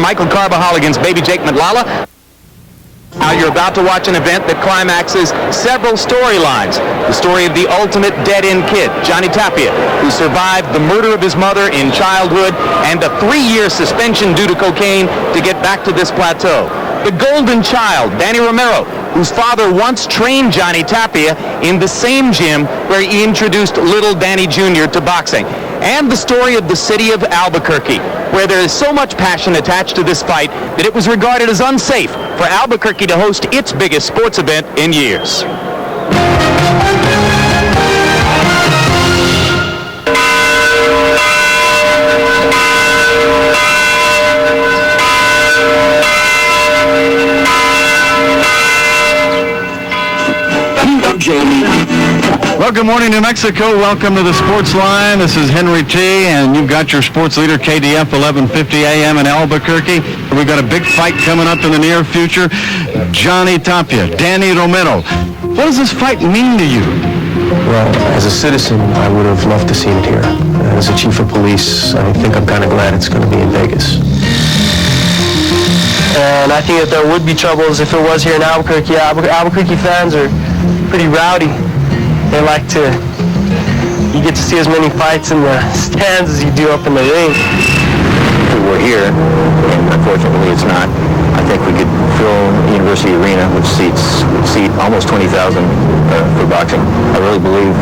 Michael Carbajal against Baby Jake Madlala. Now you're about to watch an event that climaxes several storylines. The story of the ultimate dead-end kid, Johnny Tapia, who survived the murder of his mother in childhood and a 3-year suspension due to cocaine to get back to this plateau. The golden child, Danny Romero, whose father once trained Johnny Tapia in the same gym where he introduced little Danny Jr. to boxing. And the story of the city of Albuquerque, where there is so much passion attached to this fight that it was regarded as unsafe for Albuquerque to host its biggest sports event in years. Well, good morning, New Mexico. Welcome to the Sports Line. This is Henry T., and you've got your sports leader, KDF 1150 AM in Albuquerque. We've got a big fight coming up in the near future. Johnny Tapia, Danny Romero. What does this fight mean to you? Well, as a citizen, I would have loved to see it here. As a chief of police, I think I'm kind of glad it's going to be in Vegas. And I think that there would be troubles if it was here in Albuquerque. Albuquerque fans are pretty rowdy. They like to, you get to see as many fights in the stands as you do up in the ring. If it were here, and unfortunately it's not, I think we could fill University Arena, which would seat almost 20,000 for boxing. I really believe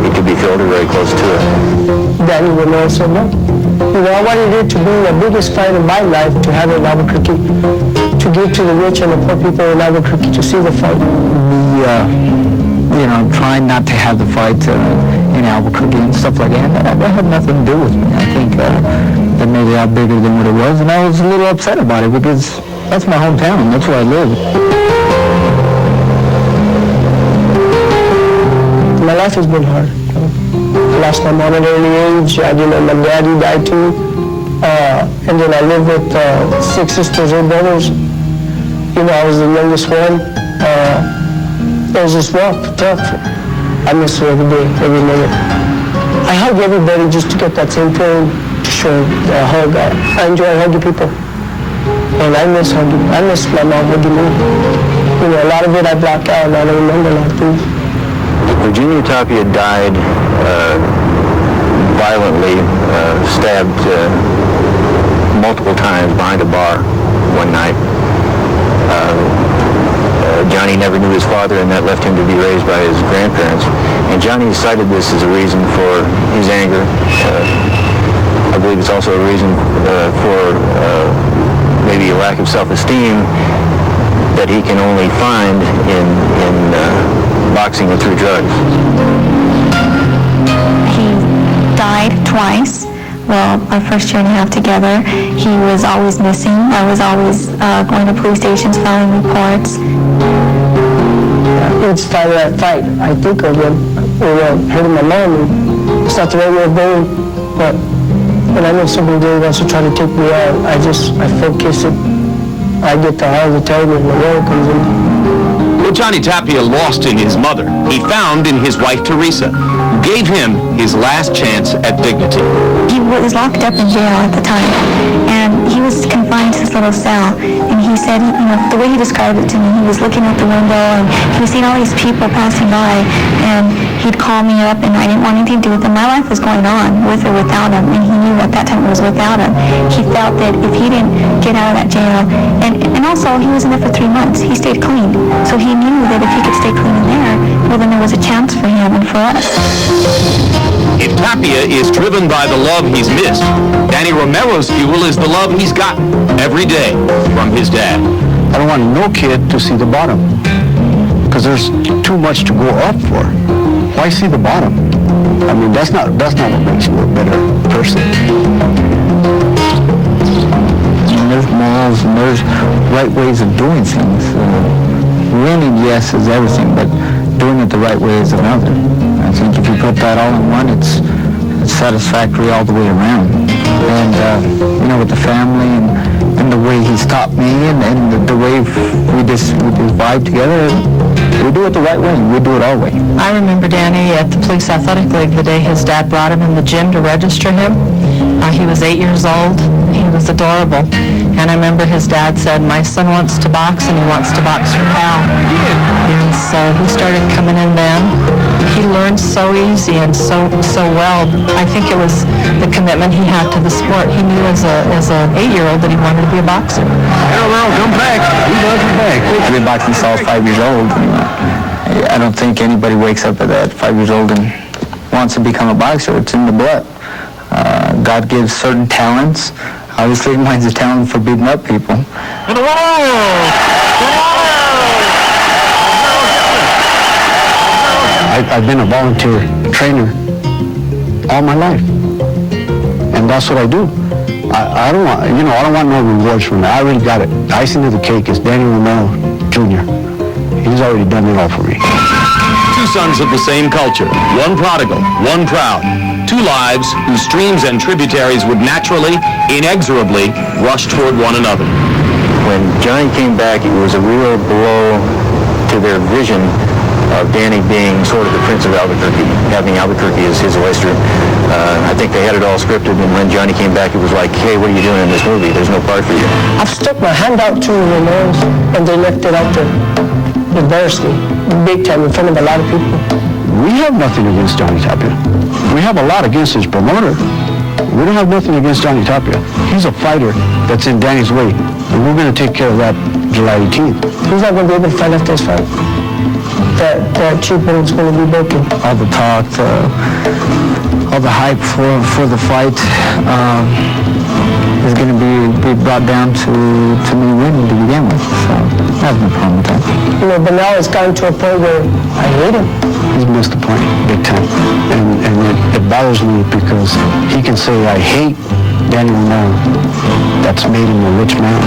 it could be filled or very close to it. Danny Romero said no. You know, I wanted it to be the biggest fight of my life, to have it in Albuquerque, to give to the rich and the poor people in Albuquerque to see the fight. Trying not to have the fight in Albuquerque and stuff like that. That had nothing to do with me. I think that made it out bigger than what it was, and I was a little upset about it because that's my hometown. That's where I live. My life has been hard. I lost my mom at an early age. My daddy died too. And then I lived with 6 sisters and brothers. I was the youngest one. It was just rough, tough. I miss her every day, every minute. I hug everybody just to get that same feeling, to show the hug. I enjoy hugging people. And I miss hugging. I miss my mom hugging me. A lot of it I block out and I don't remember a lot of things. Virginia Tapia died violently, stabbed multiple times behind a bar one night. Johnny never knew his father, and that left him to be raised by his grandparents. And Johnny cited this as a reason for his anger. I believe it's also a reason for maybe a lack of self-esteem that he can only find in boxing or through drugs. He died twice. Well, our first year and a half together, he was always missing. I was always going to police stations, filing reports. Each time I fight, I think of him, hurting my mom. It's not the right way of going, but when I know somebody really wants to try to take me out, I focus it. I get the heart of the tiger when the war comes in. What Johnny Tapia lost in his mother, he found in his wife Teresa, who gave him his last chance at dignity. He was locked up in jail at the time, and he was confined to his little cell. And he said, the way he described it to me, he was looking out the window and he was seeing all these people passing by, and he'd call me up, and I didn't want anything to do with him. My life was going on with or without him, and he knew at that time it was without him. He felt that if he didn't get out of that jail, and also he was in there for 3 months, he stayed clean. So he knew that if he could stay clean in there, well, then there was a chance for him and for us. If Tapia is driven by the love he's missed, Danny Romero's fuel is the love he's gotten every day from his dad. I don't want no kid to see the bottom because there's too much to go up for. Why see the bottom? I mean, that's not what makes you a better person. There's morals and there's right ways of doing things. Winning, yes, is everything, but doing it the right way is another. I think if you put that all in one, it's satisfactory all the way around. And with the family and the way he's taught me and the way we just vibe together, we do it the right way. We do it our way. I remember Danny at the Police Athletic League the day his dad brought him in the gym to register him. He was 8 years old. He was adorable. And I remember his dad said, my son wants to box, and he wants to box for Pal. And so he started coming in then. He learned so easy and so well. I think it was the commitment he had to the sport. He knew as an 8-year-old that he wanted to be a boxer. Romero, come back. He does come back. I've been boxing since I was 5 years old. I don't think anybody wakes up at 5 years old and wants to become a boxer. It's in the blood. God gives certain talents. Obviously, mine's a talent for beating up people. I've been a volunteer trainer all my life, and that's what I do. I don't want no rewards from it. I already got it. The icing of the cake is Danny Romero Jr. He's already done it all for me. Two sons of the same culture, one prodigal, one proud. Two lives whose streams and tributaries would naturally, inexorably, rush toward one another. When Johnny came back, it was a real blow to their vision of Danny being sort of the Prince of Albuquerque, having Albuquerque as his oyster. I think they had it all scripted, and when Johnny came back, it was like, hey, what are you doing in this movie? There's no part for you. I've stuck my hand out to the Romeros, and they left it out there. Embarrassed me, big time, in front of a lot of people. We have nothing against Johnny Tapia. We have a lot against his promoter. We don't have nothing against Johnny Tapia. He's a fighter that's in Danny's way, and we're going to take care of that July 18th. He's not going to be able to fight after this fight. That cheekbone's going to be broken. All the talk, all the hype for the fight is going to be brought down to me winning to begin with. So I have no problem with that. But now it's gotten to a point where I hate him. He's missed the point big time. And it bothers me because he can say, I hate Danny Romero. That's made him a rich man.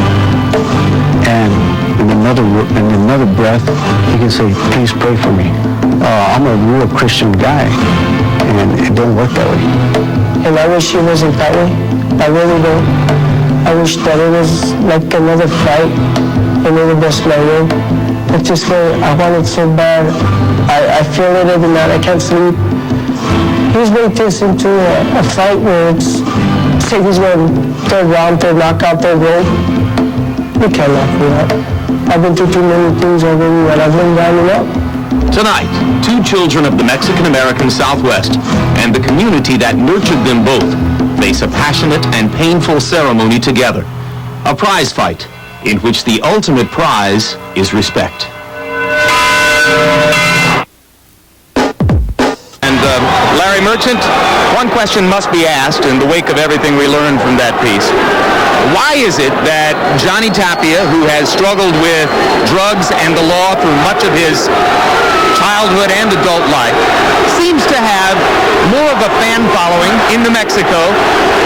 And in another breath, he can say, please pray for me. I'm a real Christian guy, and it don't work that way. And I wish it wasn't that way. I really don't. I wish that it was like another fight, another best my way. It's just where I want it so bad. I feel it every night. I can't sleep. He's making this into a fight where it's, say he's going third round, third knockout, third round. You can't knock me out. I've been through too many things already, and I've been rounding up. Tonight, two children of the Mexican-American Southwest and the community that nurtured them both face a passionate and painful ceremony together. A prize fight in which the ultimate prize is respect. And Larry Merchant, one question must be asked in the wake of everything we learned from that piece. Why is it that Johnny Tapia, who has struggled with drugs and the law through much of his childhood and adult life, seems to have more of a fan following in New Mexico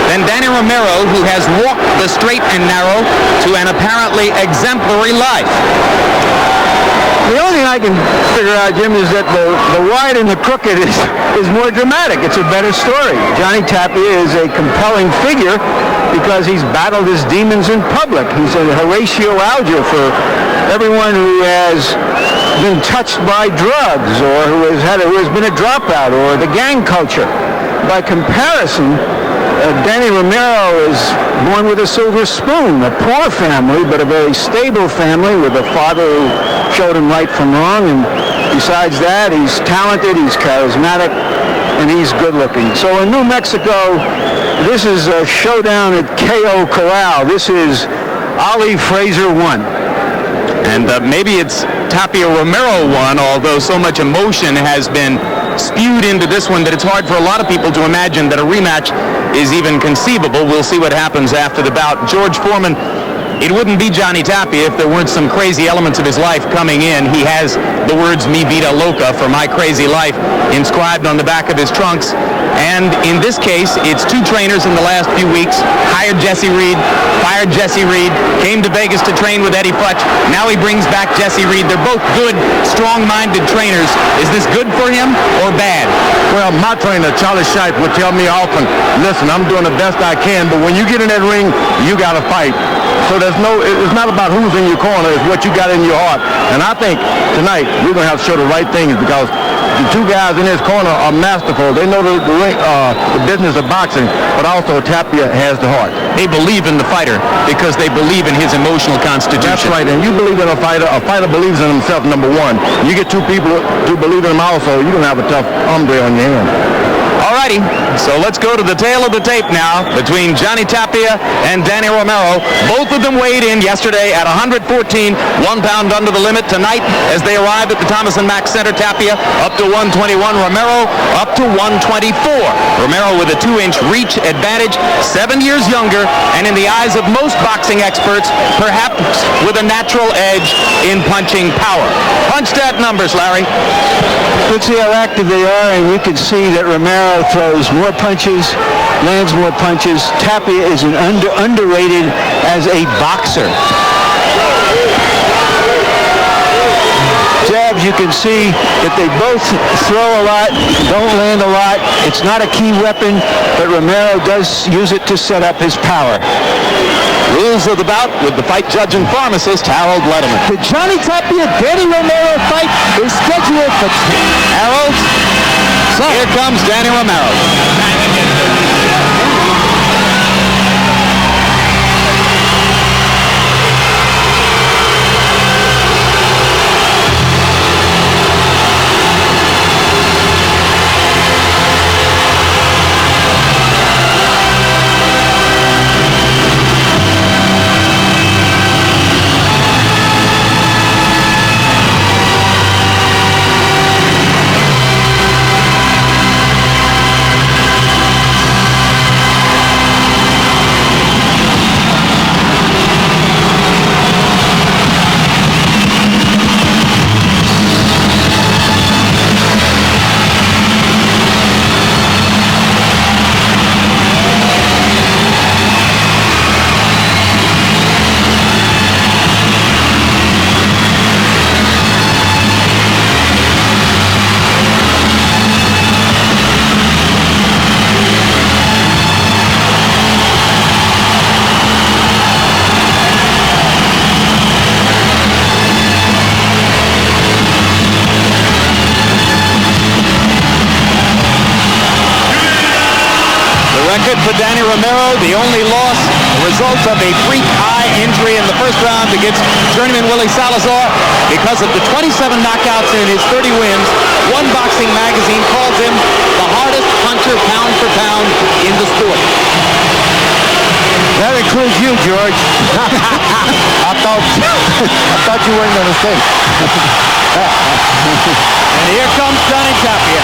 than Danny Romero, who has walked the straight and narrow to an apparently exemplary life? The only thing I can figure out, Jim, is that the wide and the crooked is more dramatic. It's a better story. Johnny Tapia is a compelling figure because he's battled his demons in public. He's a Horatio Alger for everyone who has been touched by drugs or who has been a dropout or the gang culture. By comparison, Danny Romero is born with a silver spoon, a poor family, but a very stable family with a father who showed him right from wrong. And besides that, he's talented, he's charismatic, and he's good looking. So in New Mexico, this is a showdown at KO Corral. This is Ali Frazier 1. And maybe it's Tapia Romero 1, although so much emotion has been spewed into this one that it's hard for a lot of people to imagine that a rematch is even conceivable. We'll see what happens after the bout. George Foreman, it wouldn't be Johnny Tapia if there weren't some crazy elements of his life coming in. He has the words "Mi vida loca" for my crazy life inscribed on the back of his trunks. And in this case, it's two trainers in the last few weeks. Hired Jesse Reed, fired Jesse Reed, came to Vegas to train with Eddie Futch. Now he brings back Jesse Reed. They're both good, strong-minded trainers. Is this good for him or bad? Well, my trainer, Charlie Shipe, would tell me often, listen, I'm doing the best I can, but when you get in that ring, you got to fight. So it's not about who's in your corner, it's what you got in your heart. And I think tonight we're going to have to show the right things because the two guys in his corner are masterful. They know the business of boxing, but also Tapia has the heart. They believe in the fighter because they believe in his emotional constitution. That's right, and you believe in a fighter believes in himself, number one. You get two people to believe in him also, you're going to have a tough hombre on your hand. Alrighty, so let's go to the tail of the tape now between Johnny Tapia and Danny Romero. Both of them weighed in yesterday at 114, 1 pound under the limit. Tonight, as they arrived at the Thomas & Mack Center, Tapia up to 121, Romero up to 124. Romero with a 2-inch reach advantage, 7 years younger, and in the eyes of most boxing experts, perhaps with a natural edge in punching power. Punch stat numbers, Larry. Let's see how active they are, and you can see that Romero throws more punches, lands more punches. Tapia is underrated as a boxer. Jabs, you can see that they both throw a lot, don't land a lot. It's not a key weapon, but Romero does use it to set up his power. Rules of the bout with the fight judge and pharmacist, Harold Letterman. The Johnny Tapia-Danny Romero fight is scheduled for Harold, here comes Danny Romero. For Danny Romero, the only loss, a result of a freak eye injury in the first round against journeyman Willie Salazar. Because of the 27 knockouts in his 30 wins, One Boxing magazine calls him the hardest puncher pound for pound in the sport. That includes you, George. I thought you weren't going to say. And here comes Johnny Tapia.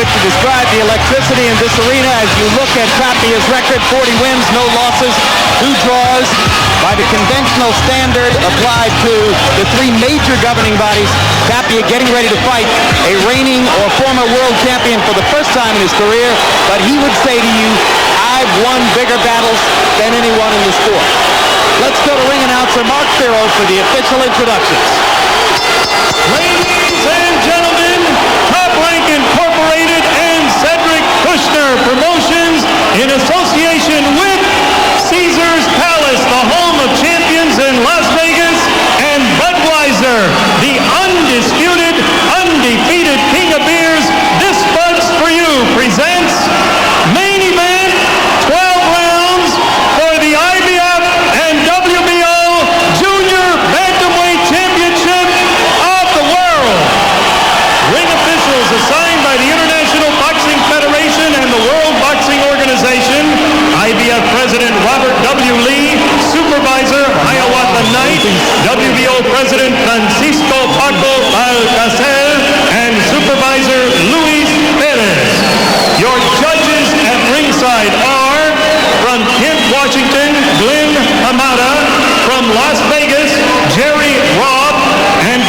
To describe the electricity in this arena as you look at Tapia's record, 40 wins, no losses, 2 draws. By the conventional standard applied to the 3 major governing bodies, Tapia getting ready to fight a reigning or former world champion for the first time in his career, but he would say to you, I've won bigger battles than anyone in the sport. Let's go to ring announcer Mark Firo for the official introductions. Ladies and gentlemen, Top Rank Incorporated and Cedric Kushner Promotions in association with Caesar's Palace, the home of champions in Las Vegas, and Budweiser, the undisputed, undefeated king of beers. This Bud's for you presents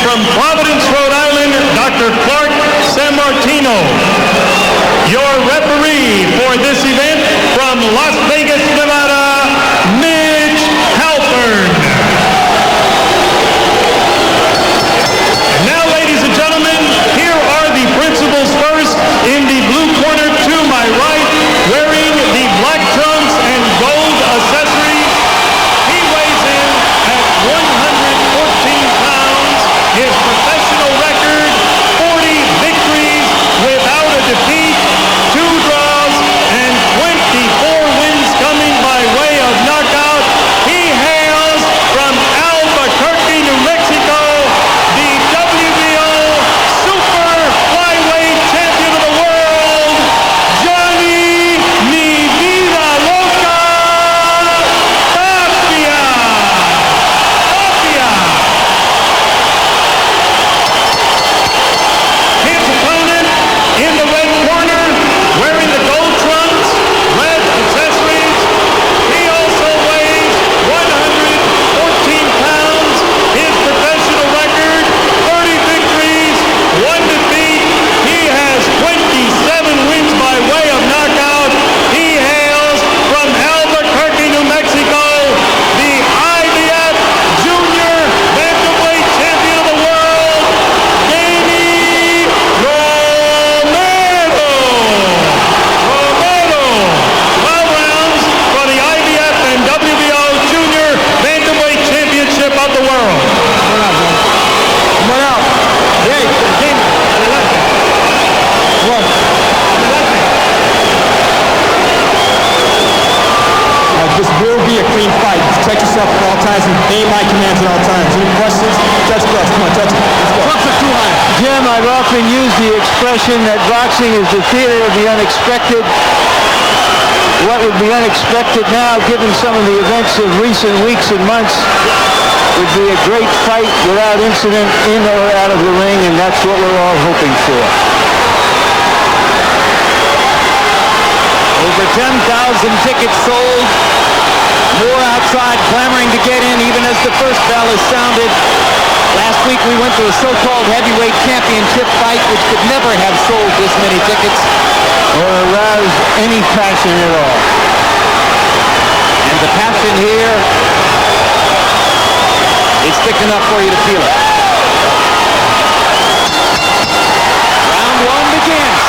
from Providence, Rhode Island, Dr. Clark Sammartino. Your referee for this event from Las Vegas, Nevada, Mitch Halpern. And now, ladies and gentlemen, here are the principals first. In the blue corner to my right, wearing the black trunks and gold accessories, he weighs in at 114 pounds. His professional record, 40 victories without a defeat, 2 draws, and 24 wins coming by way of knockout. He hails from Albuquerque, New Mexico, the WBO Super Flyweight Champion of the World, Johnny Mi Vida Loca Tapia. His opponent in the red corner, wearing the gold trunks, red accessories. He also weighs 114 pounds. His professional record, 30 victories, 1 defeat. He has 27 wins by way of knockout. He hails from Albuquerque, New Mexico, the IBF Junior Bantamweight Champion of the World, Danny Romero. 12 rounds for the IBF and WBO Junior Bantamweight Championship of the world. Come on out. Hey, Danny. Come on. This will be a clean fight. Protect yourself at all times and obey my commands at all times. Any questions? Touch gloves. Come on, touch it. Let's go. Gloves are too high. Jim, I've often used the expression that boxing is the theater of the unexpected. What would be unexpected now, given some of the events of recent weeks and months, would be a great fight without incident in or out of the ring, and that's what we're all hoping for. Over 10,000 tickets sold. More outside clamoring to get in even as the first bell is sounded. Last week we went to a so-called heavyweight championship fight which could never have sold this many tickets Or arouse any passion at all. and the passion here is thick enough for you to feel it. Round 1 begins.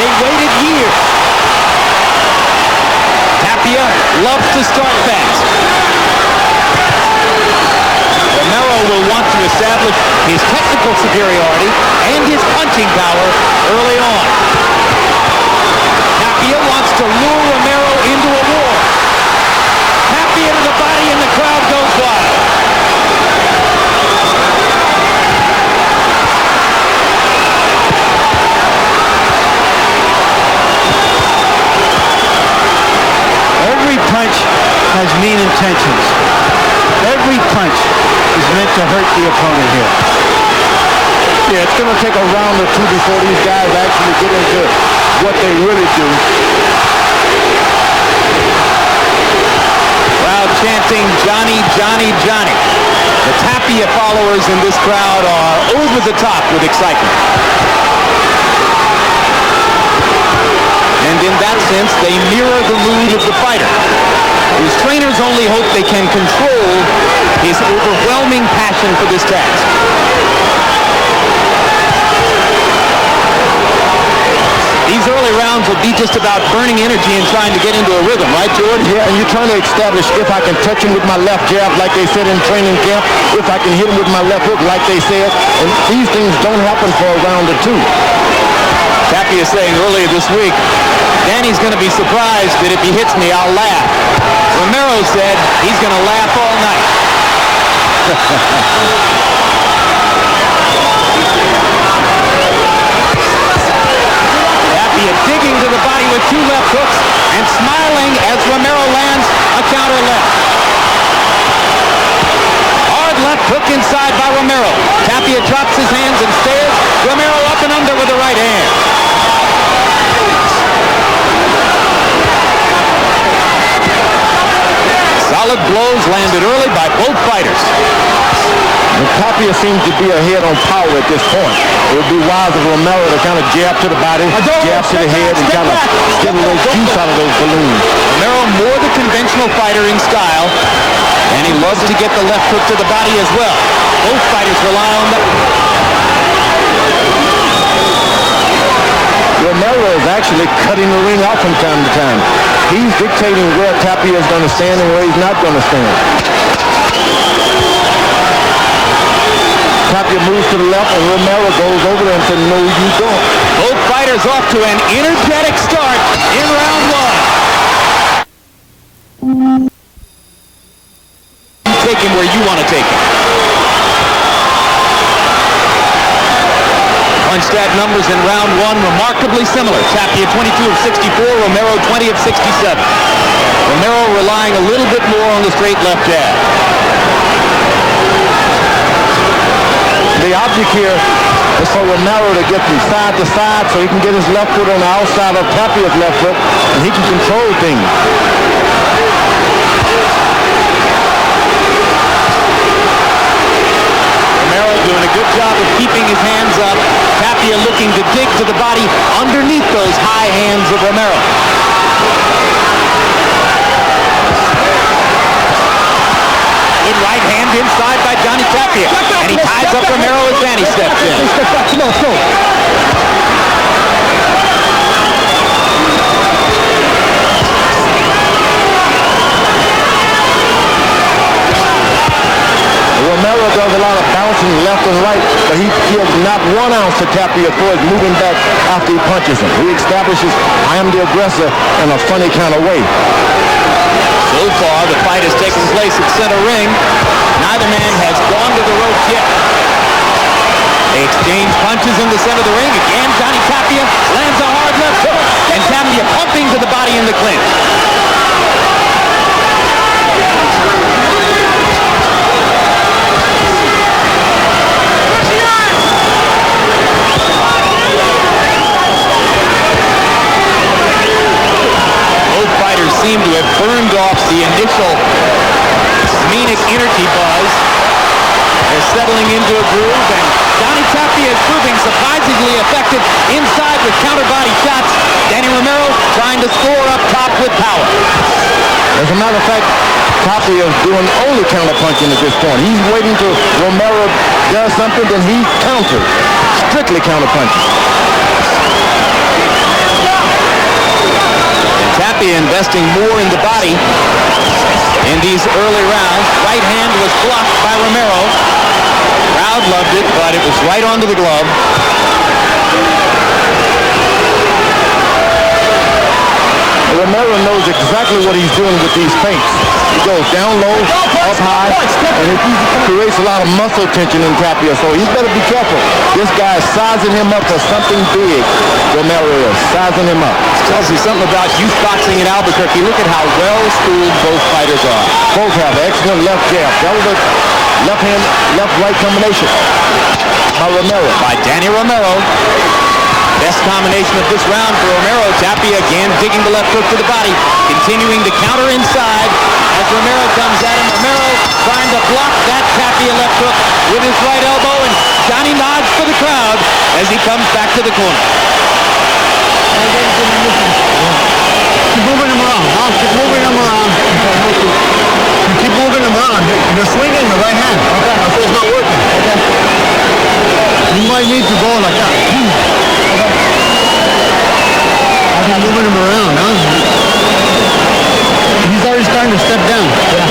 They waited years. Tapia loves to start fast. Romero will want to establish his technical superiority and his punching power early on. Tapia wants to lure Romero into a war. Tapia to the body and the crowd goes wild. Every punch has mean intentions. Every punch is meant to hurt the opponent here. Yeah, it's going to take a round or two before these guys actually get into what they really do. Crowd chanting, Johnny, Johnny, Johnny. The Tapia followers in this crowd are over the top with excitement. And in that sense, they mirror the mood of the fighter. His trainers only hope they can control his overwhelming passion for this task. These early rounds will be just about burning energy and trying to get into a rhythm, right, George? Yeah, and you're trying to establish if I can touch him with my left jab like they said in training camp, if I can hit him with my left hook like they said, and these things don't happen for a round or two. Tapia saying earlier this week, Danny's going to be surprised that if he hits me, I'll laugh. Romero said he's going to laugh all night. Tapia digging to the body with 2 left hooks and smiling as Romero lands a counter left. Hard left hook inside by Romero. Tapia drops his hands and stares. Romero up and under with the right hand. Solid blows landed early by both fighters. The Tapia Tapia seems to be ahead on power at this point. It would be wise of Romero to kind of jab to the body, jab to the head, and kind of get a little juice out of those balloons. Romero more the conventional fighter in style, and he loves to get the left hook to the body as well. Both fighters rely on that. Romero is actually cutting the ring out from time to time. He's dictating where Tapia is going to stand and where he's not going to stand. Tapia moves to the left, and Romero goes over there and says, no, you don't. Both fighters off to an energetic start in round one. Take him where you want to take him. Punch stat numbers in round one remarkably similar. Tapia 22 of 64, Romero 20 of 67. Romero relying a little bit more on the straight left jab. The object here is for Romero to get from side to side so he can get his left foot on the outside of Tapia's left foot and he can control things. Romero doing a good job of keeping his hands up. Tapia looking to dig to the body underneath those high hands of Romero. Good right hand inside by Johnny Tapia. And he ties up Romero as Danny steps in. Come on, let's go. Romero does a lot of bouncing left and right, but he gives not 1 ounce to Tapia for his moving back after he punches him. He establishes, I am the aggressor in a funny kind of way. So far, the fight has taken place at center ring. Neither man has gone to the ropes yet. They exchange punches in the center of the ring. Again, Johnny Tapia lands a hard left hook, and Tapia pumping to the body in the clinch. Seem to have burned off the initial scenic energy buzz. They're settling into a groove, and Johnny Tapia is proving surprisingly effective inside with counter body shots. Danny Romero trying to score up top with power. As a matter of fact, Tapia is doing only counter punching at this point. He's waiting till Romero does something, then he counters. Strictly counter punching. Tapia investing more in the body in these early rounds. Right hand was blocked by Romero. Crowd loved it, but it was right onto the glove. Romero knows exactly what he's doing with these feints. He goes down low, up high, and it creates a lot of muscle tension in Tapia, so he's better be careful. This guy is sizing him up for something big. Romero is sizing him up. This tells you something about youth boxing in Albuquerque. Look at how well-schooled both fighters are. Both have excellent left jab. That was a left hand, left right combination by Romero. By Danny Romero. Best combination of this round for Romero. Tapia again digging the left hook to the body, continuing to counter inside as Romero comes at him. Romero trying to block that Tapia left hook with his right elbow, and Johnny nods for the crowd as he comes back to the corner. Keep moving him around, huh? Keep moving him around. You keep moving him around. You're swinging the right hand. Okay, so it's not working. Okay. You might need to go like that. Keep moving him around, huh? He's already starting to step down. Yeah.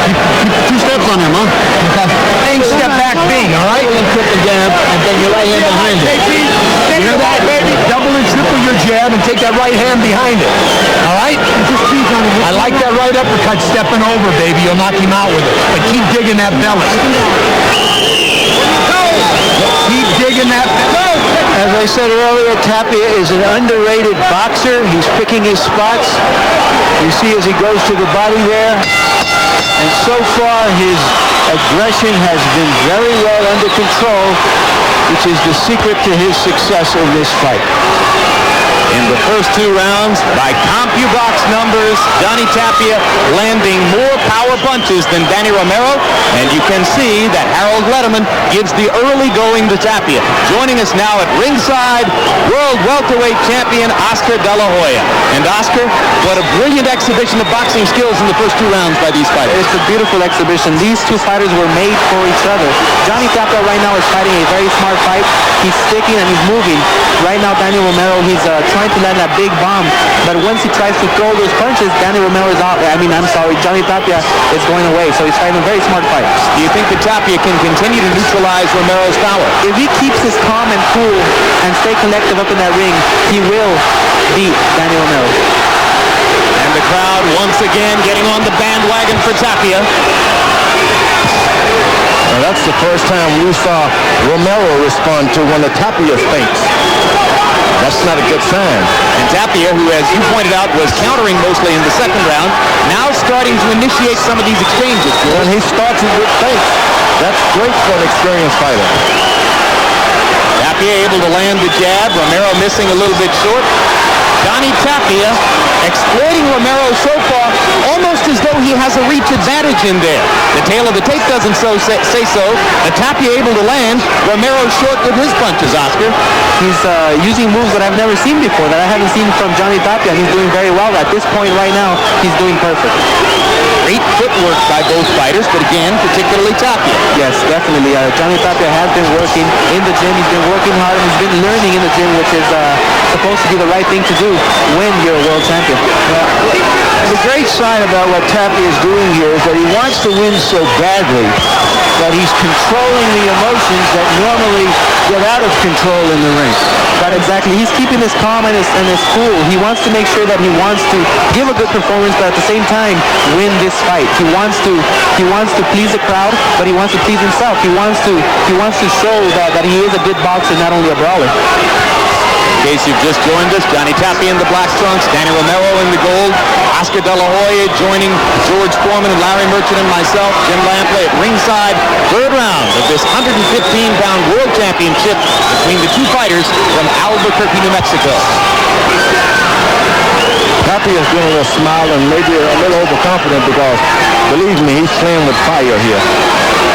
Keep 2 steps on him, huh? Okay. Big step back B, all right? Double and triple jab, and then your right hand behind it. You hear that, baby? Double and triple your jab and take that right hand behind it. All right? I like that right uppercut stepping over, baby. You'll knock him out with it. But keep digging that belly. Keep digging that belly. As I said earlier, Tapia is an underrated boxer. He's picking his spots. You see as he goes to the body there. And so far, his aggression has been very well under control, which is the secret to his success in this fight. In the first 2 rounds, by CompuBox numbers, Johnny Tapia landing more power punches than Danny Romero, and you can see that Harold Letterman gives the early going to Tapia. Joining us now at ringside, world welterweight champion Oscar De La Hoya. And Oscar, what a brilliant exhibition of boxing skills in the first 2 rounds by these fighters. It's a beautiful exhibition. These 2 fighters were made for each other. Johnny Tapia right now is fighting a very smart fight. He's sticking and he's moving. Right now, Danny Romero, he's trying to land that big bomb, but once he tries to throw those punches, Danny Romero is out. Johnny Tapia is going away, so he's fighting a very smart fight. Do you think that Tapia can continue to neutralize Romero's power? If he keeps his calm and cool and stay collective up in that ring, he will beat Danny Romero. And the crowd once again getting on the bandwagon for Tapia. Now, that's the first time we saw Romero respond to one of Tapia's feints. That's not a good sign. And Tapia, who, as you pointed out, was countering mostly in the second round, now starting to initiate some of these exchanges. And he starts it with feints. That's great for an experienced fighter. Tapia able to land the jab. Romero missing a little bit short. Johnny Tapia exploiting Romero so far, almost as though he has a reach advantage in there. The tail of the tape doesn't say so. Tapia able to land. Romero short with his punches, Oscar. He's using moves that I've never seen before, that I haven't seen from Johnny Tapia. He's doing very well. At this point right now, he's doing perfect. Great footwork by both fighters, but again, particularly Tapia. Yes, definitely. Johnny Tapia has been working in the gym. He's been working hard, and he's been learning in the gym, which is supposed to be the right thing to do when you're a world champion. The great sign about what Tapia is doing here is that he wants to win so badly that he's controlling the emotions that normally get out of control in the ring. But exactly, he's keeping his calm and his cool. He wants to make sure that he wants to give a good performance, but at the same time win this fight. He wants to please the crowd, but he wants to please himself. He wants to show that he is a good boxer, not only a brawler. In case you've just joined us, Johnny Tapia in the black trunks, Danny Romero in the gold, Oscar De La Hoya joining George Foreman and Larry Merchant and myself, Jim Lampley at ringside. 3rd round of this 115-pound world championship between the 2 fighters from Albuquerque, New Mexico. Tapia's doing a little smile and maybe a little overconfident because, believe me, he's playing with fire here.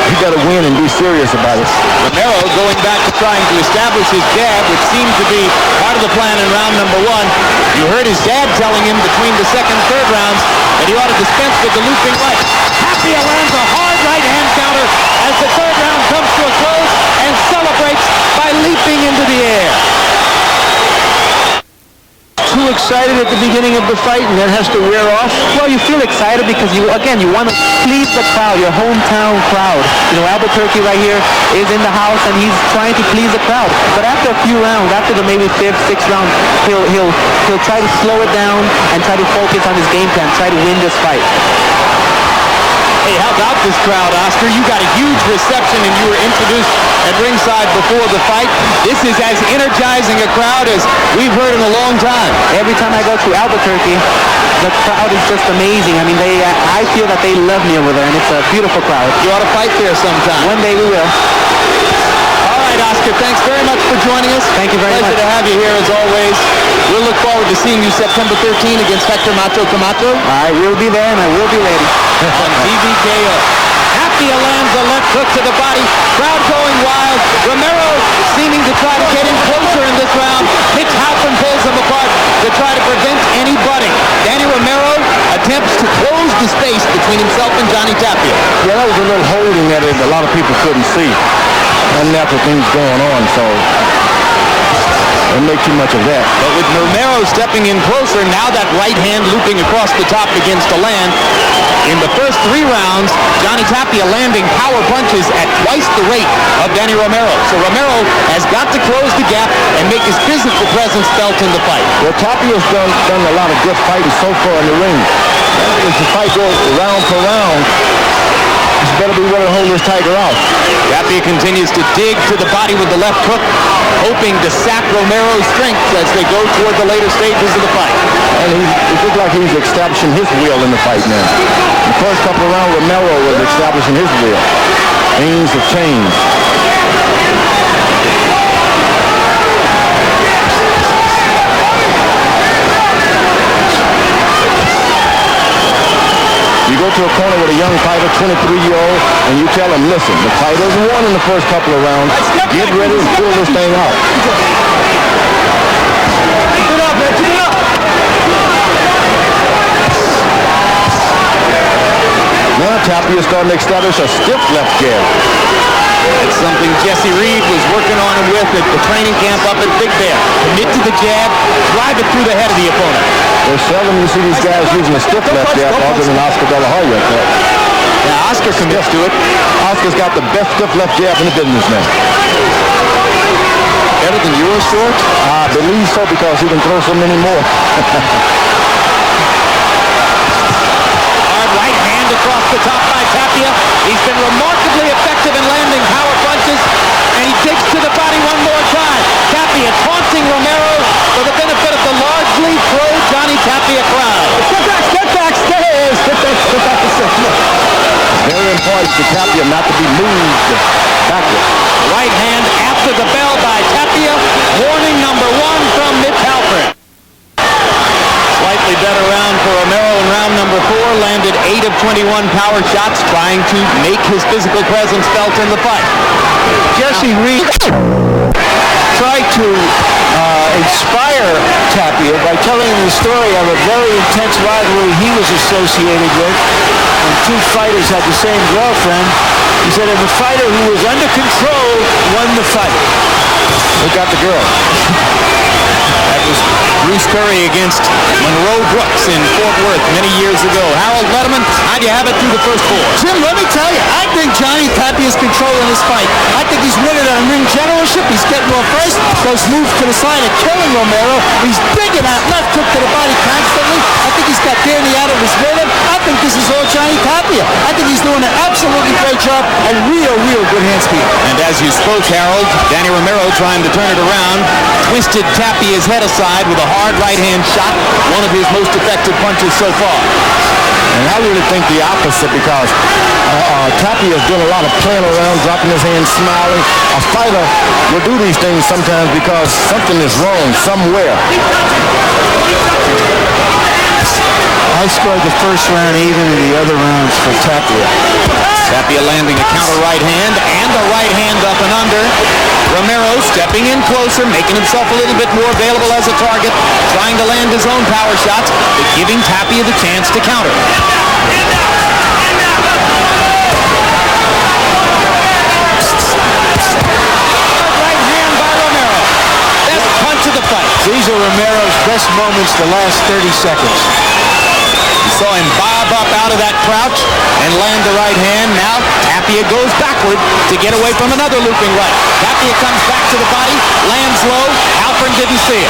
He got to win and be serious about it. Romero going back to trying to establish his jab, which seemed to be part of the plan in round number 1. You heard his dad telling him between the 2nd and 3rd rounds that he ought to dispense with the looping right. Tapia lands a hard right-hand counter as the 3rd round comes to a close and celebrates by leaping into the air. Too excited at the beginning of the fight and that has to wear off? Well, you feel excited because you want to please the crowd, your hometown crowd. You know, Albuquerque right here is in the house and he's trying to please the crowd. But after a few rounds, after the maybe 5th, 6th round, he'll try to slow it down and try to focus on his game plan, try to win this fight. Hey, how about this crowd, Oscar? You got a huge reception and you were introduced at ringside before the fight. This is as energizing a crowd as we've heard in a long time. Every time I go to Albuquerque, the crowd is just amazing. I mean, I feel that they love me over there, and it's a beautiful crowd. You ought to fight there sometime. One day we will. All right, Oscar, thanks very much for joining us. Thank you very much. Pleasure to have you here as always. We'll look forward to seeing you September 13 against Hector Macho Camacho. I will be there, and I will be ready. On TVKO. Tapia lands a left hook to the body. Crowd going wild. Romero seeming to try to get in closer in this round. Mitch Halpin pulls him apart to try to prevent any butting. Danny Romero attempts to close the space between himself and Johnny Tapia. Yeah, that was a little holding that a lot of people couldn't see. Unnatural things going on, so don't make too much of that. But with Romero stepping in closer, now that right hand looping across the top begins to land. In the first 3 rounds, Johnny Tapia landing power punches at twice the rate of Danny Romero. So Romero has got to close the gap and make his physical presence felt in the fight. Well, Tapia's done a lot of good fighting so far in the ring. As the fight goes round for round, he's better be willing to hold this tiger off. Tapia continues to dig to the body with the left hook, hoping to sap Romero's strength as they go toward the later stages of the fight. And it looks like he's establishing his will in the fight now. The first couple of rounds, Romero was establishing his will. Things have changed. into a corner with a young fighter, 23-year-old, and you tell him, listen, the fighter's won in the first couple of rounds. Get ready and pull this thing out. Keep it up, man. Keep it up. Now Tapia is starting to establish a stiff left jab. It's something Jesse Reed was working on him with at the training camp up at Big Bear. Commit to the jab, drive it through the head of the opponent. There's seldom you see these guys using a stiff left jab other than Oscar De La Hoya. Yeah, Oscar commits to it. Oscar's got the best stiff left jab in the business now. Better than yours, George? I believe so because he can throw so many more. Hard right hand across the top by Tapia. He's been remarkably effective in landing power punches, and he digs to the body one more time. Tapia taunting Romero for the benefit of the largely pro-Johnny Tapia crowd. Step back, step back, step back to six. Very important to Tapia not to be moved backward. Right hand after the bell by Tapia. Warning number 1 from Mitch Halpern. Slightly better round for Romero in round number 4. Landed 8 of 21 power shots, trying to make his physical presence felt in the fight. Jesse Reed tried to inspire Tapia by telling him the story of a very intense rivalry he was associated with when two fighters had the same girlfriend. He said if a fighter who was under control won the fight. Who got the girl? That was Bruce Curry against Monroe Brooks in Fort Worth many years ago. Harold Letterman, how'd you have it through the first 4? Jim, let me tell you, I think Johnny Tapia's controlling this fight. I think he's winning on ring generalship. He's getting off first, goes moves to the side and killing Romero. He's digging out left hook to the body constantly. I think he's got Danny out of his rhythm. I think this is all Johnny Tapia. I think he's doing an absolutely great job and real good hand speed. And as you spoke, Harold, Danny Romero trying to turn it around, twisted Tapia's head aside with a hard right-hand shot, one of his most effective punches so far. And I really think the opposite because Tapia is doing a lot of playing around, dropping his hands, smiling. A fighter will do these things sometimes because something is wrong somewhere. I scored the first round even in the other rounds for Tapia. Tapia landing a counter right hand and a right hand up and under. Romero stepping in closer, making himself a little bit more available as a target, trying to land his own power shots, but giving Tapia the chance to counter. Right hand by Romero. Best punch of the fight. These are Romero's best moments the last 30 seconds. Saw him bob up out of that crouch and land the right hand. Now Tapia goes backward to get away from another looping right. Tapia comes back to the body, lands low. Halpern didn't see it.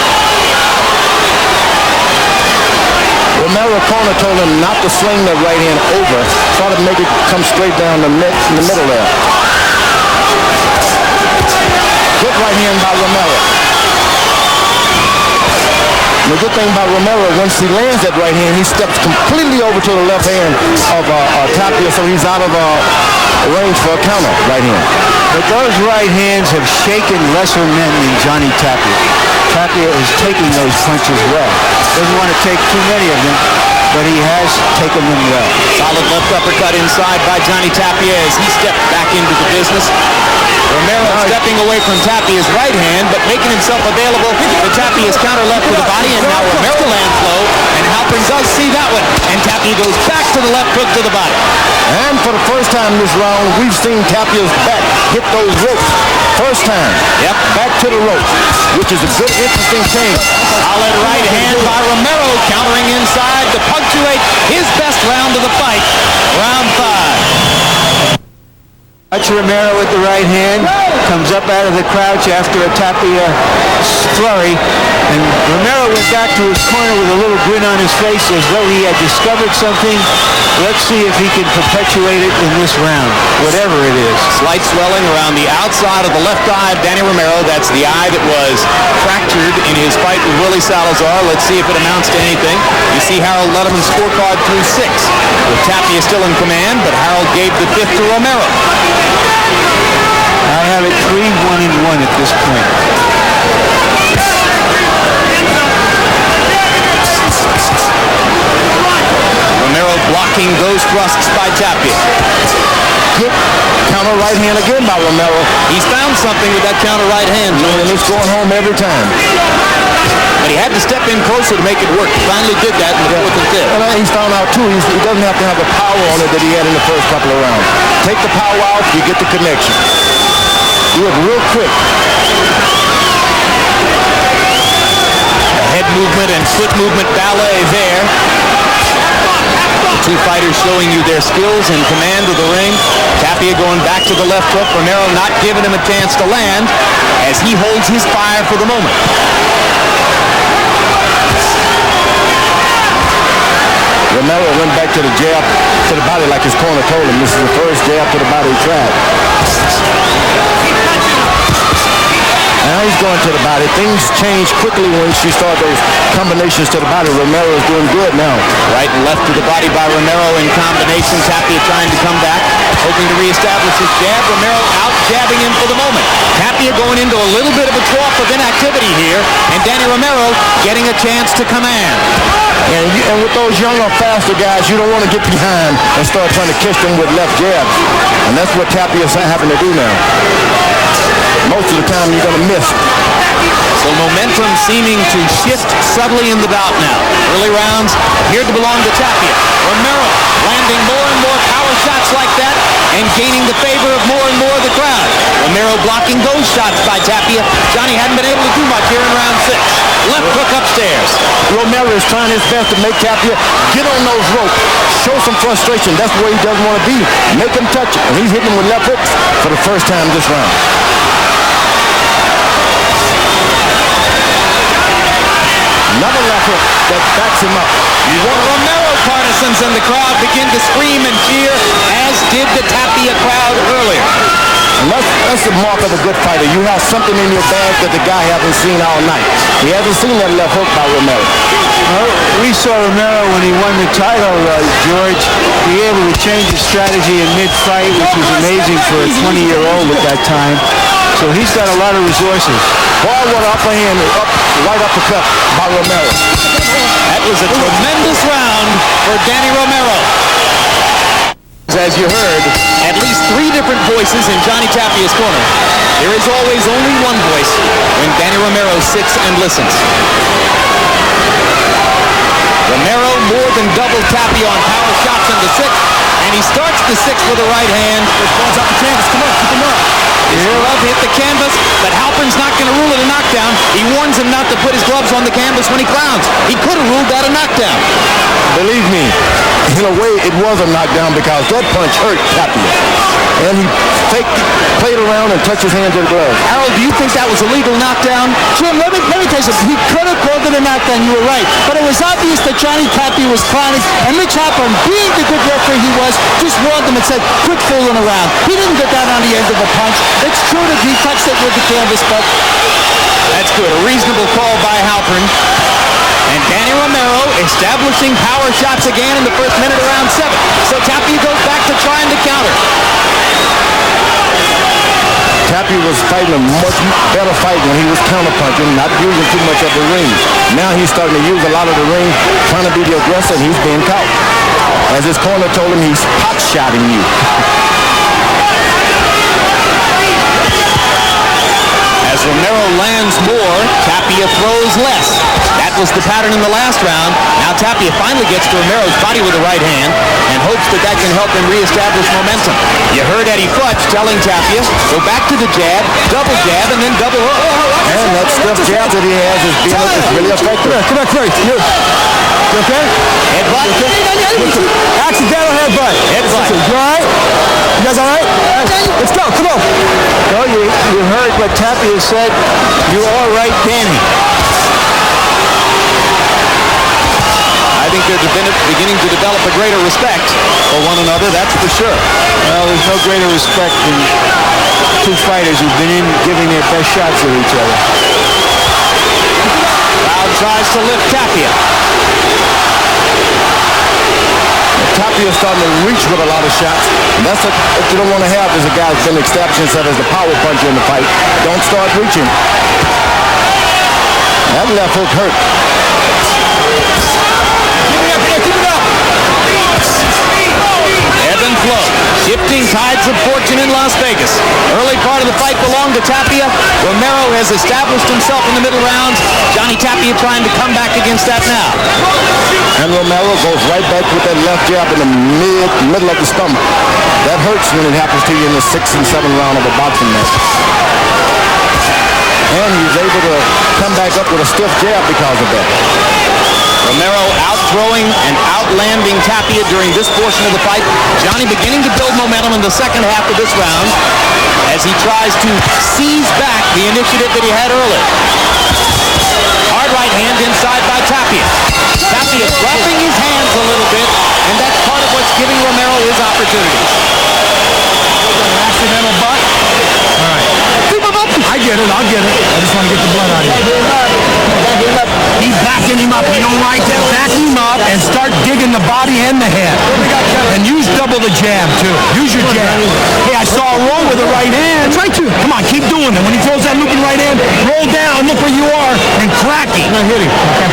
Romero corner told him not to swing the right hand over. Try to make it come straight down in the middle there. Good right hand by Romero. The good thing about Romero, once he lands that right hand, he steps completely over to the left hand of Tapia, so he's out of range for a counter right hand. But those right hands have shaken lesser men than Johnny Tapia. Tapia is taking those punches well. Doesn't want to take too many of them, but he has taken them well. Solid left uppercut inside by Johnny Tapia as he stepped back into the business. Romero stepping away from Tapia's right hand, but making himself available to Tapia's counter left to the body, and now Romero lands low, and Halpern does see that one, and Tapia goes back to the left hook to the body. And for the first time this round, we've seen Tapia's back hit those ropes. First time. Yep. Back to the ropes, which is a good, interesting change. Solid right hand by Romero, countering inside to punctuate his best round of the fight, round 5. Watch Romero with the right hand, comes up out of the crouch after a Tapia flurry, and Romero went back to his corner with a little grin on his face as though he had discovered something. Let's see if he can perpetuate it in this round, whatever it is. Slight swelling around the outside of the left eye of Danny Romero. That's the eye that was fractured in his fight with Willie Salazar. Let's see if it amounts to anything. You see Harold Letterman's scorecard through 6, with Tapia still in command, but Harold gave the 5th to Romero. I have it 3-1-1 at this point. Romero blocking those thrusts right hand again by Romero. He's found something with that counter right hand, And it's going home every time. but he had to step in closer to make it work. He finally did that in the fourth and fifth. And he's found out, too, he doesn't have to have the power on it that he had in the first couple of rounds. Take the power out, you get the connection. Do it real quick. Head movement and foot movement ballet there. The two fighters showing you their skills and command of the ring. Tapia going back to the left hook. Romero not giving him a chance to land as he holds his fire for the moment. Romero went back to the jab to the body like his corner told him. This is the first jab to the body he tried. Now he's going to the body. Things change quickly when she starts those combinations to the body. Romero is doing good now. Right and left to the body by Romero in combination. Tapia trying to come back, hoping to reestablish his jab. Romero out jabbing him for the moment. Tapia going into a little bit of a trough of inactivity here, and Danny Romero getting a chance to command. And with those younger, faster guys, you don't want to get behind and start trying to catch them with left jabs. And that's what Tapia is having to do now. Most of the time you're going to miss. So momentum seeming to shift subtly in the bout now. Early rounds appeared to belong to Tapia. Romero landing more and more power shots like that and gaining the favor of more and more of the crowd. Romero blocking those shots by Tapia. Johnny hadn't been able to do much here in round 6. Left hook upstairs. Romero is trying his best to make Tapia get on those ropes, show some frustration. That's where he doesn't want to be. Make him touch it. And he's hitting him with left hooks for the first time this round. Another left hook that backs him up. Romero partisans in the crowd begin to scream and cheer, as did the Tapia crowd earlier. And that's the mark of a good fighter. You have something in your bag that the guy hasn't seen all night. He hasn't seen that left hook by Romero. Well, we saw Romero when he won the title, George, be able to change his strategy in mid-fight, which was amazing for a 20-year-old at that time. So he's got a lot of resources. Forward upper hand, right uppercut by Romero. That was a tremendous round for Danny Romero. As you heard, at least 3 different voices in Johnny Tapia's corner. There is always only one voice when Danny Romero sits and listens. Romero more than doubled Tapia on power shots in the 6th, and he starts the 6th with a right hand. Ball's up the canvas. Come on, keep him up. His glove hit the canvas, but Halpern's not going to rule it a knockdown. He warns him not to put his gloves on the canvas when he clowns. He could have ruled that a knockdown. Believe me, in a way it was a knockdown because that punch hurt Tapia. And he played around and touched his hand to the glove. Harold, do you think that was a legal knockdown? Jim, let me tell you something. He could have called it a knockdown, you were right. But it was obvious that Johnny Tapia was clowning, and Mitch Halpern, being the good referee he was, just warned him and said, quit fooling around. He didn't get down on the end of a punch. It's true that he touched it with the canvas, but... That's good. A reasonable call by Halpern. And Danny Romero establishing power shots again in the first minute of round 7. So Tapia goes back to trying to counter. Tapia was fighting a much better fight when he was counterpunching, not using too much of the ring. Now he's starting to use a lot of the ring, trying to be the aggressor, and he's being caught. As his corner told him, he's pot-shotting you. As Romero lands more, Tapia throws less. That was the pattern in the last round. Now Tapia finally gets to Romero's body with the right hand and hopes that can help him reestablish momentum. You heard Eddie Futch telling Tapia, go back to the jab, double jab, and then double hook. And that stiff jab that he has is really effective. Come back first. You okay? Headbutt. Accidental headbutt. Headbutt. You all right? You guys all right? Let's go. Come on. No, you heard what Tapia said. You all right, Danny? I think they're beginning to develop a greater respect for one another, that's for sure. Well, there's no greater respect than two fighters who've been in giving their best shots at each other. Crowd tries to lift Tapia. Tapia's starting to reach with a lot of shots. And that's what you don't want to have as a guy who's been established himself as the power puncher in the fight. Don't start reaching. That left hook hurt. Ebb and flow. Shifting tides of fortune in Las Vegas. Early part of the fight belonged to Tapia. Romero has established himself in the middle rounds. Johnny Tapia trying to come back against that now. And Romero goes right back with that left jab in the middle of the stomach. That hurts when it happens to you in the 6th and 7th round of a boxing match. And he's able to come back up with a stiff jab because of that. Romero outthrowing and outlanding Tapia during this portion of the fight. Johnny beginning to build momentum in the second half of this round as he tries to seize back the initiative that he had early. Hard right hand inside by Tapia. Tapia dropping his hands a little bit, and that's part of what's giving Romero his opportunities. Accidental butt. All right. Keep him up. I get it. I'll get it. I just want to get the blood out of here. He's backing him up. You don't like that? Back him up and start digging the body and the head. And use double the jab, too. Use your jab. Hey, I saw a roll with the right hand. Try to. Come on, keep doing it. When he throws that looping right hand, roll down, look where you are, and crack him. No, hit him. Okay.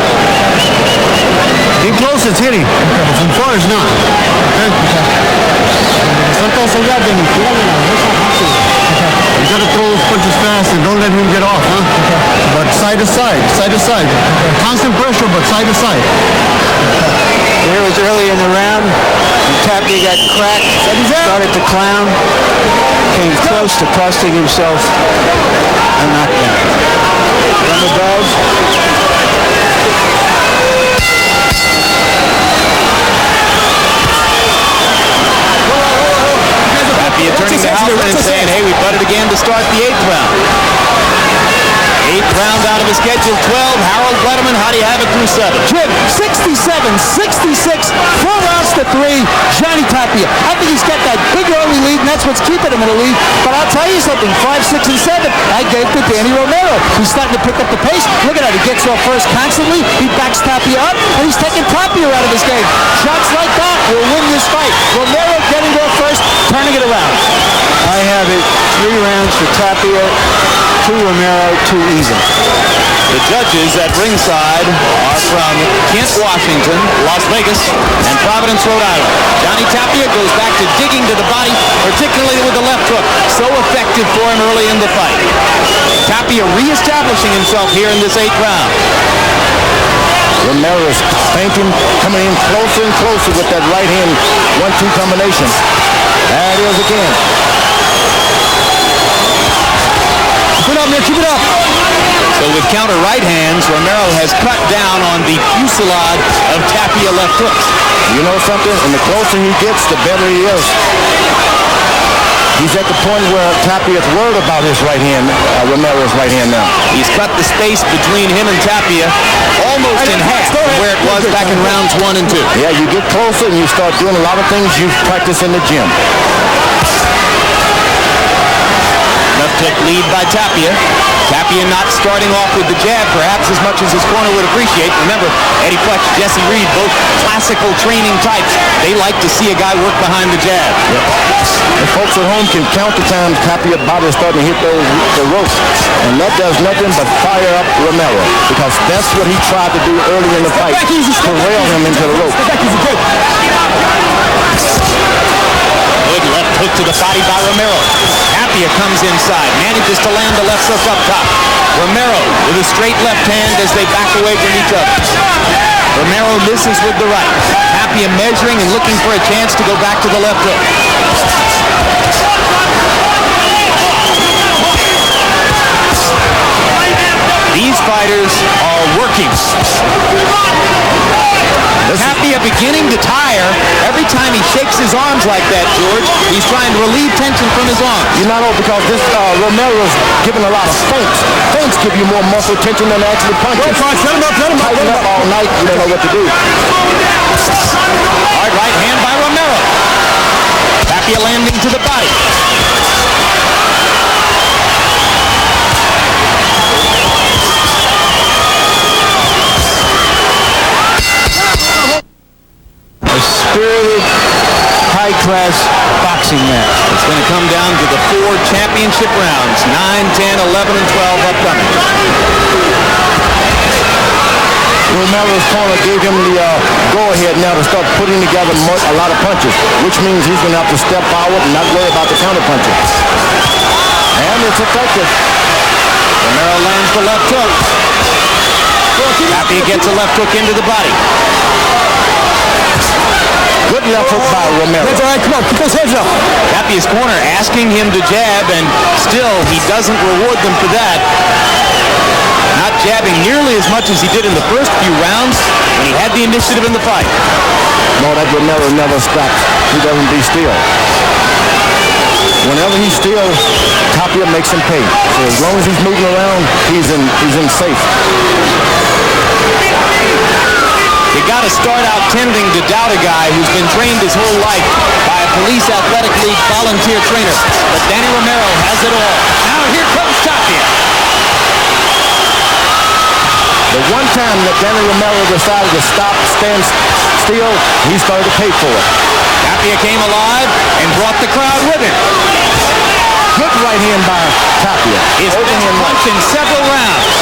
Get close, it's hitting. Okay. But from far, it's not. Okay? You gotta throw those punches fast and don't let him get off, huh? Okay. But side to side, side to side. Okay. Constant pressure, but side to side. There was early in the round. Tapia got cracked, started to clown, came close to costing himself a knockdown. From above. Tapia turning to Halpern and saying, hey, we butted again to start the 8th round. 8th round out of a schedule 12. Harold Letterman, how do you have it through 7? Jim, 67-66, 4 rounds to 3, Johnny Tapia. I think he's got that big early lead, and that's what's keeping him in the lead. But I'll tell you something, 5, 6, and 7, I gave to Danny Romero. He's starting to pick up the pace. Look at that, he gets off first constantly, he backs Tapia up, and he's taking Tapia out of his game. Shots like that will win this fight. Romero getting off first, turning it around. I have it 3 rounds for Tapia, 2 Romero, 2 even. The judges at ringside are from Kent, Washington, Las Vegas, and Providence, Rhode Island. Johnny Tapia goes back to digging to the body, particularly with the left hook. So effective for him early in the fight. Tapia reestablishing himself here in this 8th round. Romero is thinking, coming in closer and closer with that right hand 1-2 combination. There it is again. Keep it up, man, keep it up. So with counter right hands, Romero has cut down on the fusillade of Tapia left hooks. You know something? And the closer he gets, the better he is. He's at the point where Tapia is worried about his right hand, Romero's right hand now. He's cut the space between him and Tapia almost in half from where it was back in rounds 1 and 2. Yeah, you get closer and you start doing a lot of things you've practiced in the gym. Left hook lead by Tapia. Tapia not starting off with the jab perhaps as much as his corner would appreciate. Remember, Eddie Fletch, Jesse Reed, both classical training types. They like to see a guy work behind the jab. Yep. The folks at home can count the times Tapia's body is starting to hit the ropes. And that does nothing but fire up Romero. Because that's what he tried to do early in the fight. To rail him into the ropes. Good left hook to the body by Romero. Tapia comes inside, manages to land the left hook up top. Romero with a straight left hand as they back away from each other. Romero misses with the right. Tapia measuring and looking for a chance to go back to the left hook. These fighters are working. Tapia beginning to tire. Every time he shakes his arms like that, George, he's trying to relieve tension from his arms. You know, because this Romero's giving a lot of feints. Feints give you more muscle tension than actually punches. Set him up, Tighten up all night, you don't know what to do. Hard right hand by Romero. Tapia landing to the body. Spirited, high-class boxing match. It's going to come down to the 4 championship rounds, 9, 10, 11, and 12 upcoming. Romero's corner gave him the go-ahead now to start putting together a lot of punches, which means he's going to have to step forward and not worry about the counter-punching. And it's effective. Romero lands the left hook. Tapia gets a left hook into the body. Good left hook by Romero. That's all right, come on, keep those heads up. Tapia's corner asking him to jab, and still he doesn't reward them for that. Not jabbing nearly as much as he did in the first few rounds when he had the initiative in the fight. No, that Romero never stops. He doesn't be still. Whenever he's still, Tapia makes him pay. So as long as he's moving around, he's in safe. You got to start out tending to doubt a guy who's been trained his whole life by a police athletic league volunteer trainer. But Danny Romero has it all. Now here comes Tapia. The one time that Danny Romero decided to stand still, he started to pay for it. Tapia came alive and brought the crowd with him. Good right hand by Tapia. His best punch in several rounds.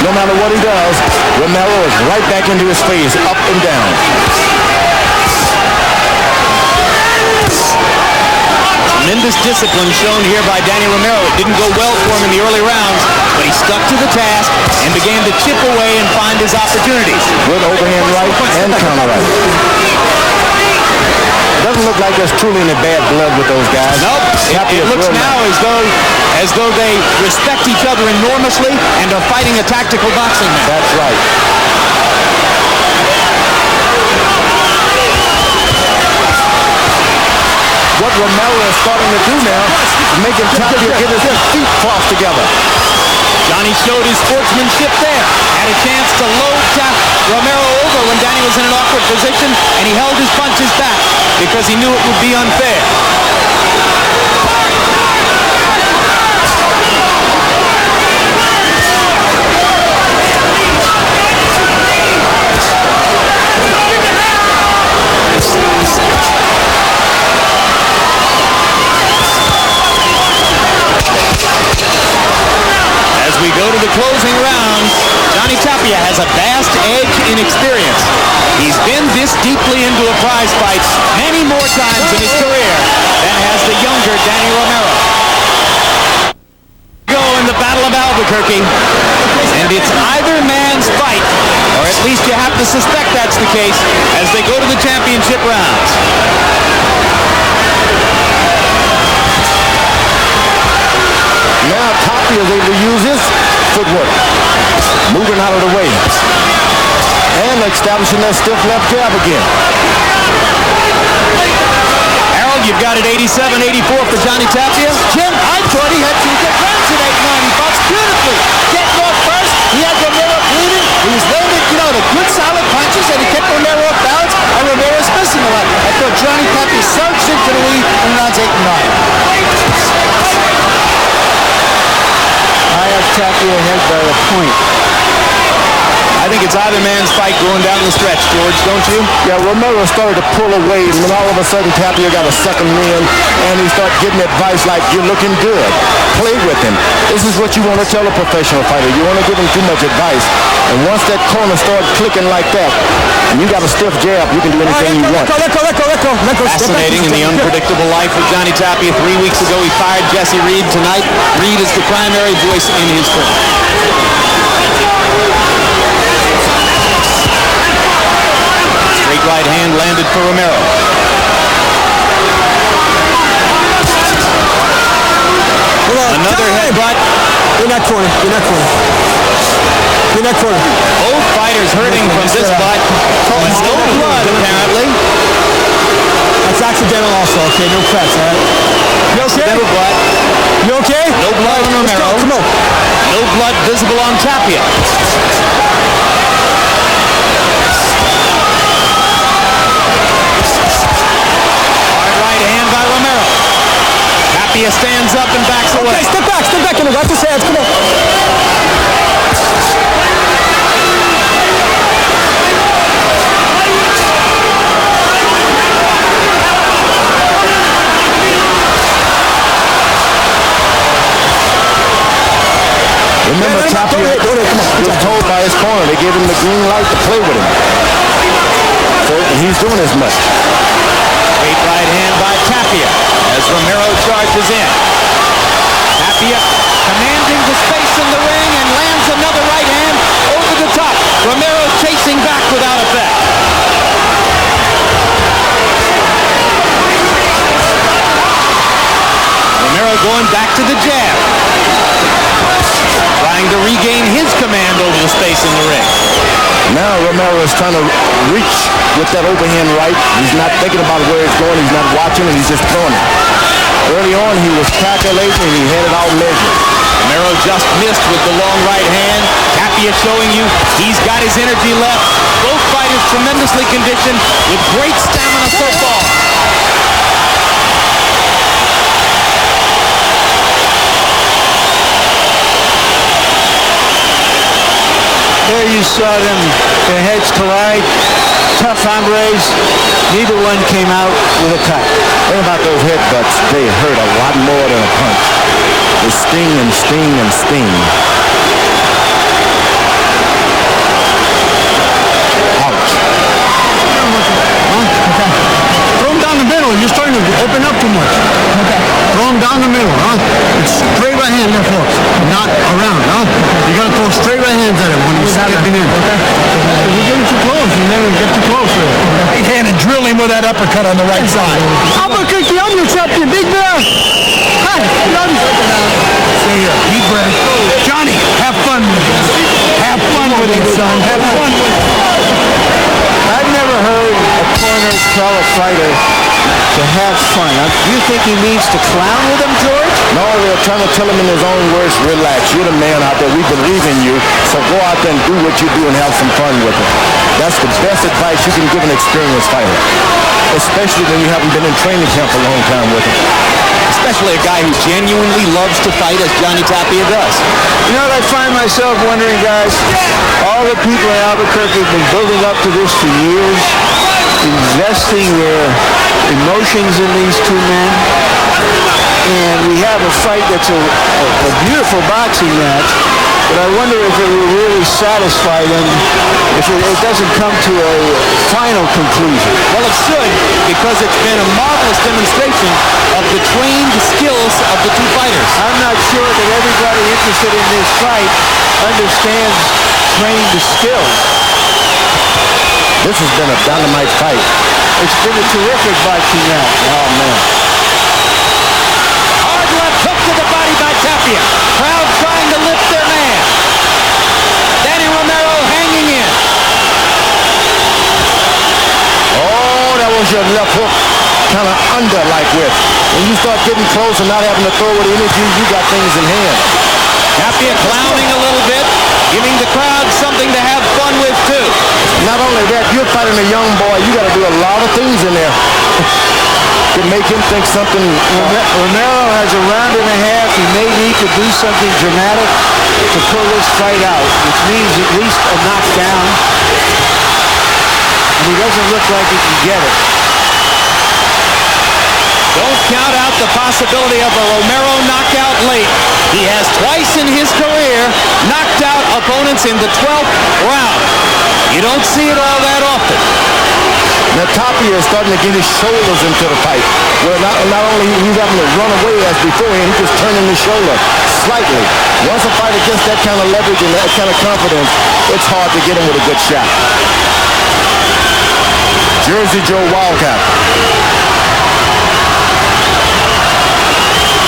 No matter what he does, Romero is right back into his face, up and down. Tremendous discipline shown here by Danny Romero. It didn't go well for him in the early rounds, but he stuck to the task and began to chip away and find his opportunities. Good overhand right and counter right. Doesn't look like there's truly any bad blood with those guys. Nope. It looks now as though they respect each other enormously and are fighting a tactical boxing match. That's right. What Romero is starting to do now is making Tapia get his feet crossed together. Johnny showed his sportsmanship there. Had a chance to load Romero over when Danny was in an awkward position, and he held his punches back because he knew it would be unfair. As we go to the closing rounds, Johnny Tapia has a vast edge in experience. He's been this deeply into a prize fight many more times in his career than has the younger Danny Romero. Go in the Battle of Albuquerque, and it's either man's fight, or at least you have to suspect that's the case as they go to the championship rounds. Now Tapia is able to use his footwork, moving out of the way, and establishing that stiff left jab again. Harold, you've got it 87-84 for Johnny Tapia. Jim, I thought he had 2 good rounds in 8-9. He boxed beautifully. Getting off first, he had Romero bleeding. He was landing, the good solid punches, and he kept Romero off balance, and Romero was missing a lot. I thought Johnny Tapia surged into the lead in rounds 8 and 9. I have Tapia ahead by a point. I think it's either man's fight going down the stretch, George, don't you? Yeah, Romero started to pull away, and then all of a sudden Tapia got a second win, and he started getting advice like, you're looking good. Play with him. This is what you want to tell a professional fighter. You want to give him too much advice. And once that corner started clicking like that, and you got a stiff jab, you can do anything you want. Fascinating in the unpredictable life of Johnny Tapia. 3 weeks ago, he fired Jesse Reed. Tonight, Reed is the primary voice in his corner. Straight right hand landed for Romero. Another headbutt. In that corner. Both fighters hurting from this butt. No blood, apparently. That's accidental also, okay? No cuts, all right? You okay? Accidental blood. You okay? No blood on Romero. Come on. No blood visible on Tapia. Hard right hand by Romero. Tapia stands up and backs away. Okay, step back in the right his hands, come on. they gave him the green light to play with him. So, and he's doing as much. Great right hand by Tapia as Romero charges in. Tapia commanding the space in the ring and lands another right hand over the top. Romero chasing back without effect. Romero going back to the jab. Trying to regain his command over the space in the ring. Now Romero is trying to reach with that overhand right. He's not thinking about where it's going. He's not watching it. He's just throwing it. Early on, he was calculating and he had it all measured. Romero just missed with the long right hand. Tapia showing you he's got his energy left. Both fighters tremendously conditioned with great stamina so far. There you saw them, their heads collide, tough hombres. Neither one came out with a cut. Think about those headbutts. They hurt a lot more than a punch. They sting and sting and sting. Ouch. Throw him down the middle. You're starting to open up too much. Throw him down the middle, huh? It's straight right hand, left hooks. Not around, huh? You gotta throw straight right hands at him when he's stepping in. You're getting too close. You never get too close with it. Right hand and drill him with that uppercut on the right side. Albuquerque, I'm your champion, big bear. Hi, love you. Stay here, deep breath. Johnny, have fun with it. Have fun with it, son. Have fun with it. I've never heard a corner tell a fighter to have fun. Do you think he means to clown with him, George? No, they're trying to tell him in his own words, relax. You're the man out there. We believe in you. So go out there and do what you do and have some fun with it. That's the best advice you can give an experienced fighter. Especially when you haven't been in training camp a long time with him. Especially a guy who genuinely loves to fight as Johnny Tapia does. You know what I find myself wondering, guys? All the people in Albuquerque have been building up to this for years, investing their emotions in these two men. And we have a fight that's a beautiful boxing match, but I wonder if it will really satisfy them if it doesn't come to a final conclusion. Well, it should, because it's been a marvelous demonstration of the trained skills of the two fighters. I'm not sure that everybody interested in this fight understands trained skills. This has been a dynamite fight. It's been a terrific boxing match. Oh, man. Hard left hook to the body by Tapia. Crowd trying to lift their man. Danny Romero hanging in. Oh, that was your left hook. Kind of under like with. When you start getting close and not having to throw with energy, you got things in hand. Tapia clowning a little bit, giving the crowd something to have fun with too. Not only that, you're fighting a young boy. You got to do a lot of things in there to make him think something. Romero has a round and a half. He may need to do something dramatic to pull this fight out, which means at least a knockdown. And he doesn't look like he can get it. Don't count out the possibility of a Romero knockout late. He has twice in his career knocked out opponents in the 12th round. You don't see it all that often. Now Tapia is starting to get his shoulders into the fight. Where not only he's having to run away as before, he's just turning his shoulder slightly. Once a fighter gets that kind of leverage and that kind of confidence, it's hard to get him with a good shot. Jersey Joe Wildcat.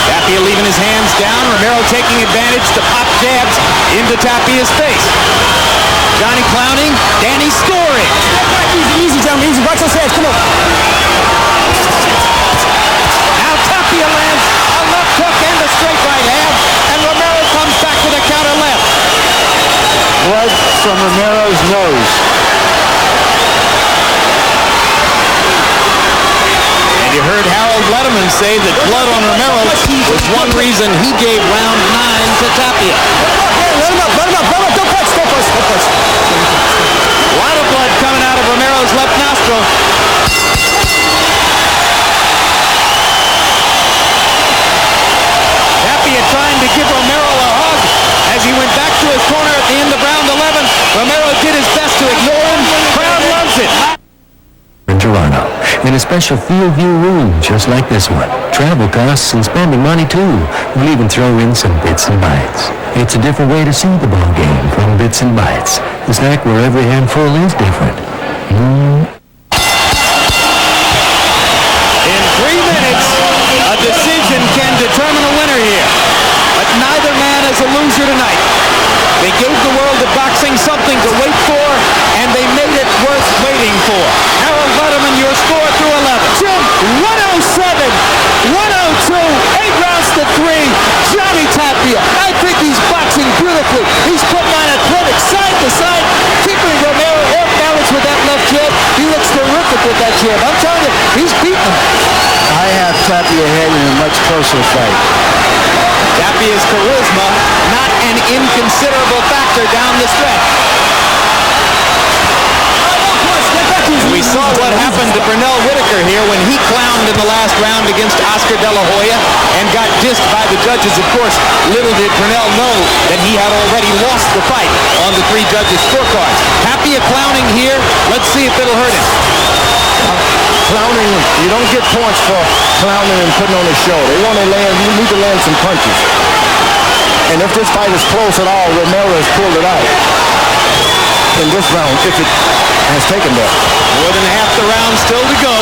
Tapia leaving his hands down. Romero taking advantage to pop jabs into Tapia's face. Johnny clowning. Danny scoring. Easy, gentlemen. Easy. Watch those hands. Come on. Now Tapia lands a left hook and a straight right hand. And Romero comes back with a counter left. Blood from Romero's nose. And you heard Harold Letterman say that blood on Romero was one reason he gave round 9 to Tapia. Let him up. Don't punch. A lot of blood coming out of Romero's left nostril. Tapia trying to give Romero a hug as he went back to his corner at the end of round 11. Romero in a special field view room just like this one. Travel costs and spending money too. We'll even throw in some bits and bites. It's a different way to see the ball game from Bits and Bites, the snack where every handful is different. In 3 minutes, a decision can determine a winner here. But neither man is a loser tonight. They gave the world of boxing something to wait for, and they made it worth waiting for. Harold Letterman, your score through 11. Jim, 107, 102, 8 rounds to 3. Johnny Tapia. I think he's boxing beautifully. He's putting on a clinic side to side, keeping Romero off balance with that left jab. He looks terrific with that jab. I'm telling you, he's beating him. I have Tapia ahead in a much closer fight. Tapia's charisma, not an inconsiderable factor down the stretch. We saw what happened to Pernell Whitaker here when he clowned in the last round against Oscar De La Hoya and got dissed by the judges. Of course, little did Pernell know that he had already lost the fight on the 3 judges' scorecards. Tapia clowning here. Let's see if it'll hurt him. Clowning, you don't get points for clowning and putting on a show. They want to land, you need to land some punches. And if this fight is close at all, Romero has pulled it out in this round, if it has taken that. More than half the round still to go.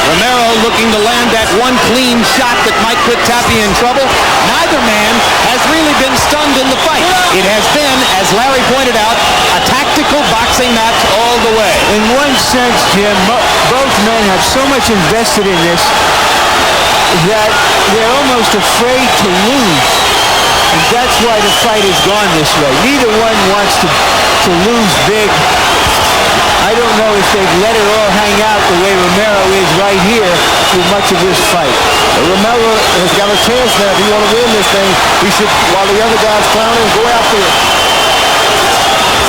Romero looking to land that one clean shot that might put Tapia in trouble. Neither man has really been stunned in the fight. It has been, as Larry pointed out, a tactical boxing match all the way. In one sense, Jim, both men have so much invested in this that they're almost afraid to lose. And that's why the fight has gone this way. Neither one wants to lose big. I don't know if they've let it all hang out the way Romero is right here through much of this fight. Romero has got a chance now. If you want to win this thing, he should, while the other guy's clowning, go after it.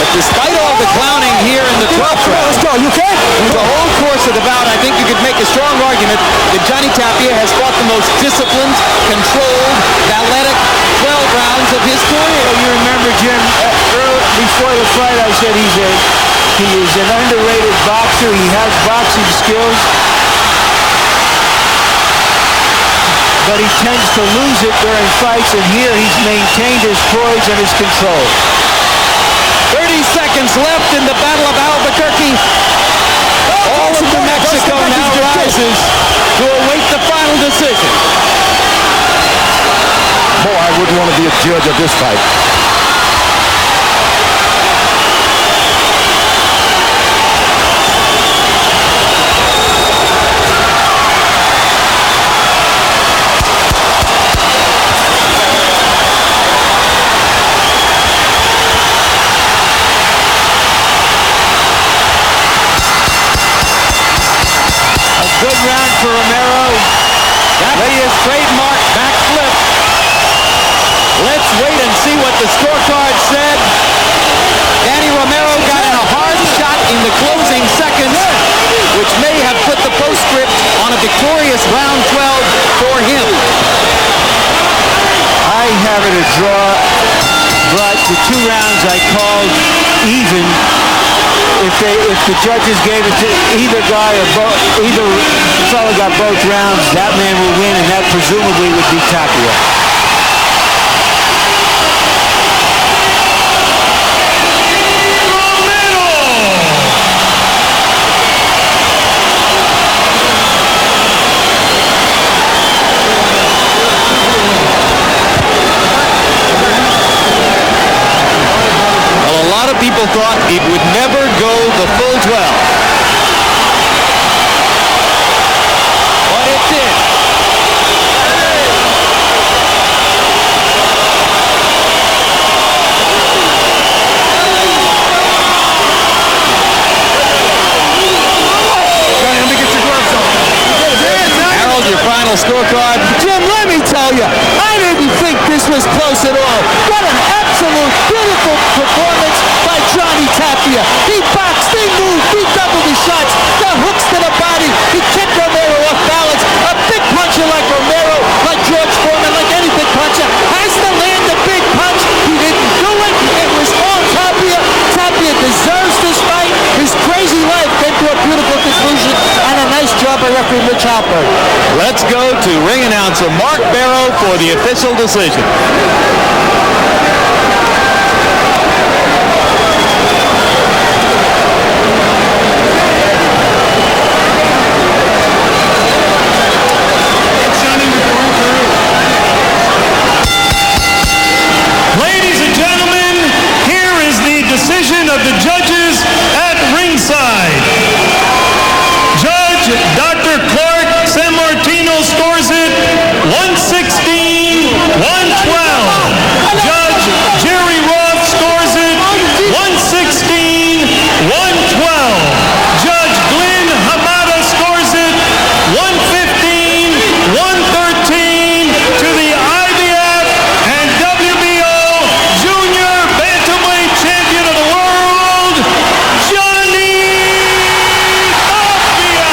But despite all the clowning here in the 12th round, Let's go. You can. the whole course of the bout, I think you could make a strong argument that Johnny Tapia has fought the most disciplined, controlled, balletic 12 rounds of his career. Well, you remember, Jim, before the fight I said he is an underrated boxer. He has boxing skills, but he tends to lose it during fights, and here he's maintained his poise and his control. 30 seconds left in the Battle of Albuquerque. All of New Mexico now rises to await the final decision. Boy, I wouldn't want to be a judge of this fight. Good round for Romero. Tapia's trademark backflip. Let's wait and see what the scorecard said. Danny Romero got in a hard shot in the closing seconds, which may have put the postscript on a victorious round 12 for him. I have it a draw, but the 2 rounds I called even. If the judges gave it to either guy or either fellow got both rounds, that man will win, and that presumably would be Tapia. People thought it would never go the full 12. But it did. called by referee Mitch Halpern. Let's go to ring announcer Mark Barrow for the official decision. Ladies and gentlemen, here is the decision of the judges at ringside. Judge Dr. Clark San Martino scores it 116-112. Judge Jerry Roth scores it 116-112. Judge Glenn Hamada scores it 115-113 to the IBF and WBO Junior Bantamweight Champion of the World, Johnny Tapia.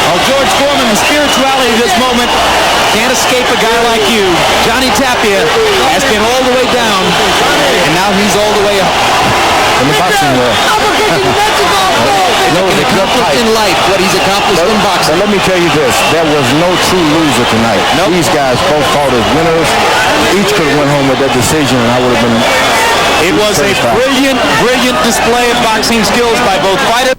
Well, George Foreman, the spirituality of this moment can't escape a guy like you. Johnny Tapia has been all the way down, and now he's all the way up. In the boxing world. He's accomplished in life what he's accomplished in boxing. But let me tell you this, there was no true loser tonight. Nope. These guys both fought as winners. Each could have went home with that decision, and I would have been... It was a brilliant, brilliant display of boxing skills by both fighters.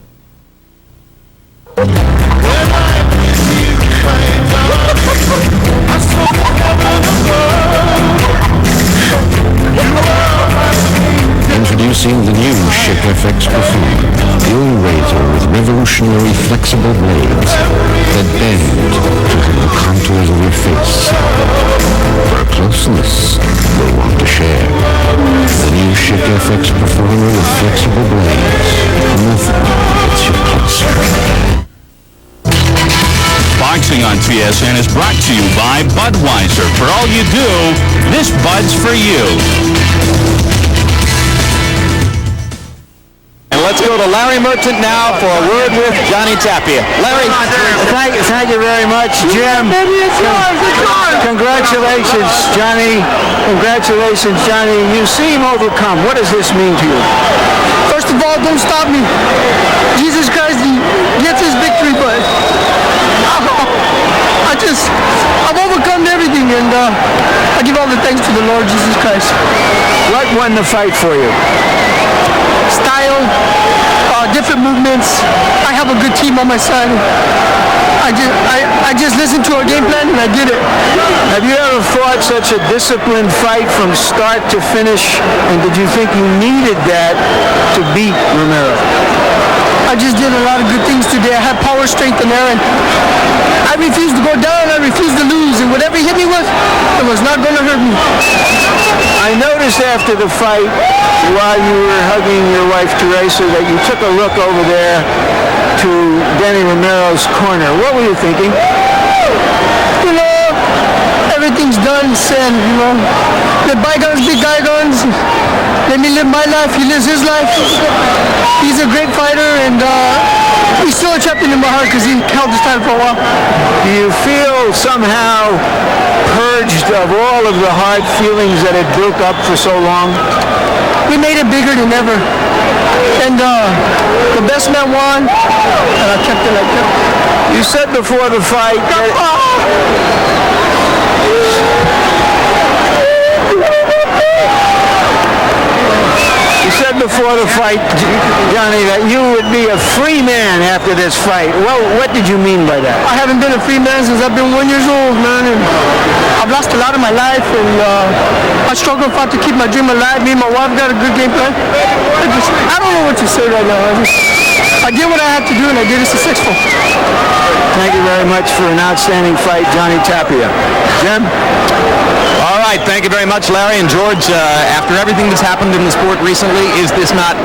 Introducing the new Schick FX Performer, the all-razor with revolutionary flexible blades that bend to hide the contours of your face. For a closeness you'll want to share. The new Schick FX Performer with flexible blades. Nothing gets you closer. Boxing on TSN is brought to you by Budweiser. For all you do, this Bud's for you. And let's go to Larry Merchant now for a word with Johnny Tapia. Larry. Thank you very much, Jim. Congratulations, Johnny. Congratulations, Johnny. You seem overcome. What does this mean to you? First of all, don't stop me. Jesus Christ, he gets his victory, but I've overcome everything, and I give all the thanks to the Lord Jesus Christ. What won the fight for you? Style, different movements. I have a good team on my side. I just listened to our game plan and I did it. Have you ever fought such a disciplined fight from start to finish? And did you think you needed that to beat Romero? I just did a lot of good things today. I had power, strength, and air, and I refused to go down. I refused to lose, and whatever he hit me with, it was not going to hurt me. I noticed after the fight, while you were hugging your wife Teresa, that you took a look over there to Danny Romero's corner. What were you thinking? You know, everything's done, said, you know. Let bygones be bygones. Let me live my life. He lives his life. He's a great fighter, and he's still a champion in my heart because he held his title for a while. Do you feel somehow purged of all of the hard feelings that had built up for so long? We made it bigger than ever. And the best man won, and I kept it like that. You said before the fight that... You said before the fight, Johnny, that you would be a free man after this fight. Well, what did you mean by that? I haven't been a free man since I've been 1 year old, man, and I've lost a lot of my life, and I struggle fought to keep my dream alive. Me and my wife got a good game plan. I don't know what to say right now. I did what I had to do, and I did it successful. Thank you very much for an outstanding fight, Johnny Tapia. Jim? All right, thank you very much, Larry and George. After everything that's happened in the sport recently, is this not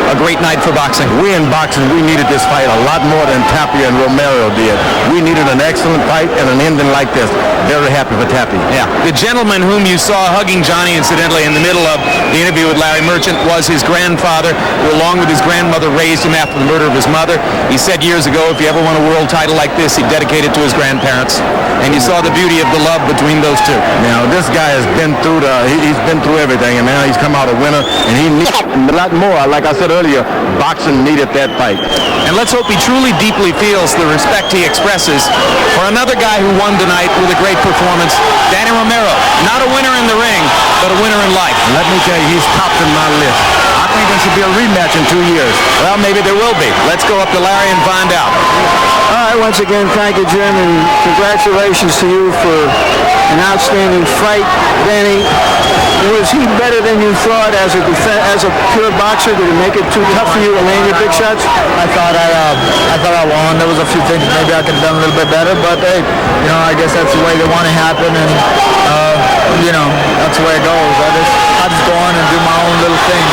a great night for boxing. We in boxing, we needed this fight a lot more than Tapia and Romero did. We needed an excellent fight and an ending like this. Very happy for Tapia. Yeah. The gentleman whom you saw hugging Johnny, incidentally, in the middle of the interview with Larry Merchant was his grandfather, who along with his grandmother raised him after the murder of his mother. He said years ago, if he ever won a world title like this, he'd dedicate it to his grandparents. And you saw the beauty of the love between those two. Now, this guy has been through he's been through everything, and now he's come out a winner, and he needs a lot more. Like I said earlier, boxing needed that fight. And let's hope he truly, deeply feels the respect he expresses for another guy who won tonight with a great performance, Danny Romero. Not a winner in the ring, but a winner in life. And let me tell you, he's topped in my list. I think there should be a rematch in 2 years. Well, maybe there will be. Let's go up to Larry and find out. All right, once again, thank you, Jim, and congratulations to you for an outstanding fight. Danny, was he better than you thought as a pure boxer? Did it make it too tough for you to land your big shots? I thought I won. There was a few things maybe I could have done a little bit better, but hey, I guess that's the way they want to happen, and that's the way it goes. I just go on and do my own little thing,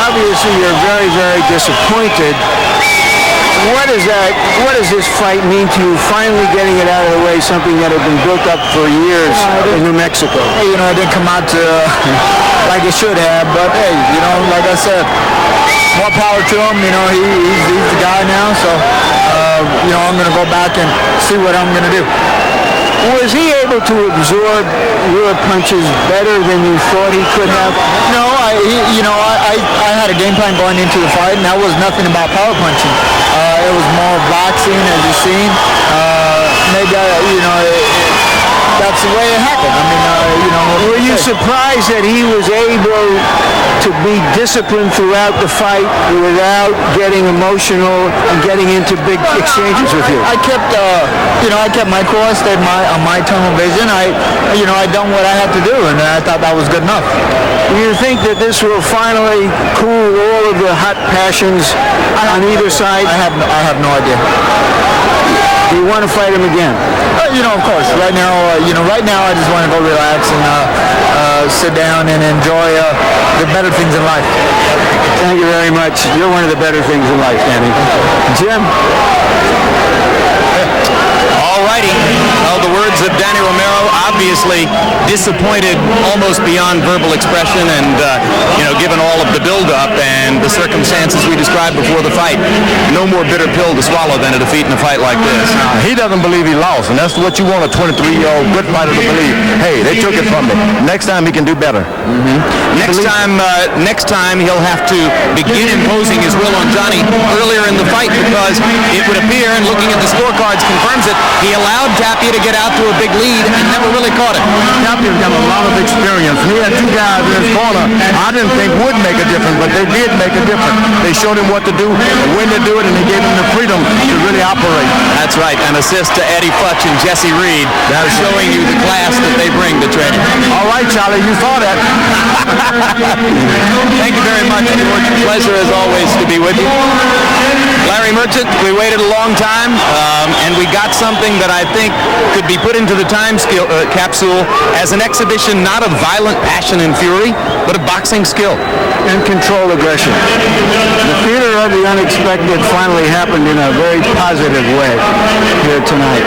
Obviously, you're very, very disappointed. What does this fight mean to you, finally getting it out of the way, something that had been built up for years in New Mexico? Hey, it didn't come out like it should have, but hey, like I said, more power to him. He's the guy now, so I'm going to go back and see what I'm going to do. Was he able to absorb your punches better than you thought he could have? No, I had a game plan going into the fight, and that was nothing about power punching. It was more boxing, as you've seen. Maybe that's the way it happened. Were you surprised that he was able to be disciplined throughout the fight without getting emotional and getting into big exchanges with you? I kept, I kept my course, stayed on my tunnel vision. I done what I had to do, and I thought that was good enough. Do you think that this will finally cool all of the hot passions on either side? I have no idea. Do you want to fight him again? Of course. Right now, I just want to go relax and sit down and enjoy the better things in life. Thank you very much. You're one of the better things in life, Danny. Jim? All righty. Well, the words of Danny Romero, obviously disappointed almost beyond verbal expression, and given all of the build-up and the circumstances we described before the fight, no more bitter pill to swallow than a defeat in a fight like this. He doesn't believe he lost, and that's what you want a 23-year-old good fighter to believe. Hey, they took it from me. Next time he can do better. Mm-hmm. Next time he'll have to begin imposing his will on Johnny earlier in the fight, because it would appear, and looking at the scorecards confirms it, he allowed Tapia to get out to a big lead and never really caught it. Tapia's got a lot of experience. He had two guys in his corner I didn't think would make a difference, but they did make a difference. They showed him what to do, when to do it, and they gave him the freedom to really operate. That's right. An assist to Eddie Futch and Jesse Reed, showing you the class that they bring to training. All right, Charlie, you saw that. Thank you very much, George. Pleasure as always to be with you. Larry Merchant, we waited a long time, and we got something that I think could be put into the time capsule as an exhibition not of violent passion and fury, but of boxing skill. And controlled aggression. The theater of the unexpected finally happened in a very positive way here tonight.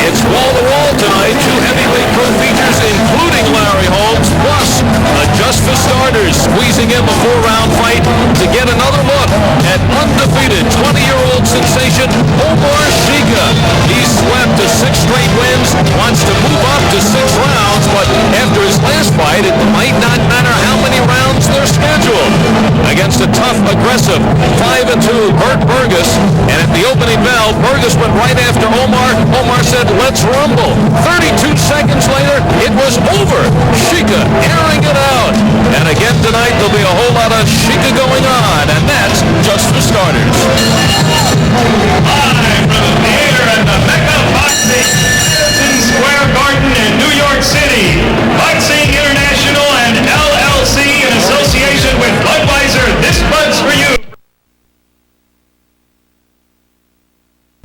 It's wall-to-wall tonight. Two heavyweight co-features, including Larry Holmes, plus a Just for Starters, squeezing in the 4-round fight to get another look at undefeated 20-year-old sensation Omar Shiga. He's swept to 6 straight wins, wants to move up to 6 rounds, but after his last fight, it might not matter how many rounds they're scheduled. Against a tough, aggressive 5-2 Bert Burgess, and at the opening bell, Burgess went right after Omar. Omar said, "Let's rumble." 32 seconds later, it was over. Shiga airing it out. And again tonight, there'll be a whole lot of Shiga going on, and that's Just for Starters. Live from the theater at the Mecca Boxing, Madison Square Garden in New York City. Boxing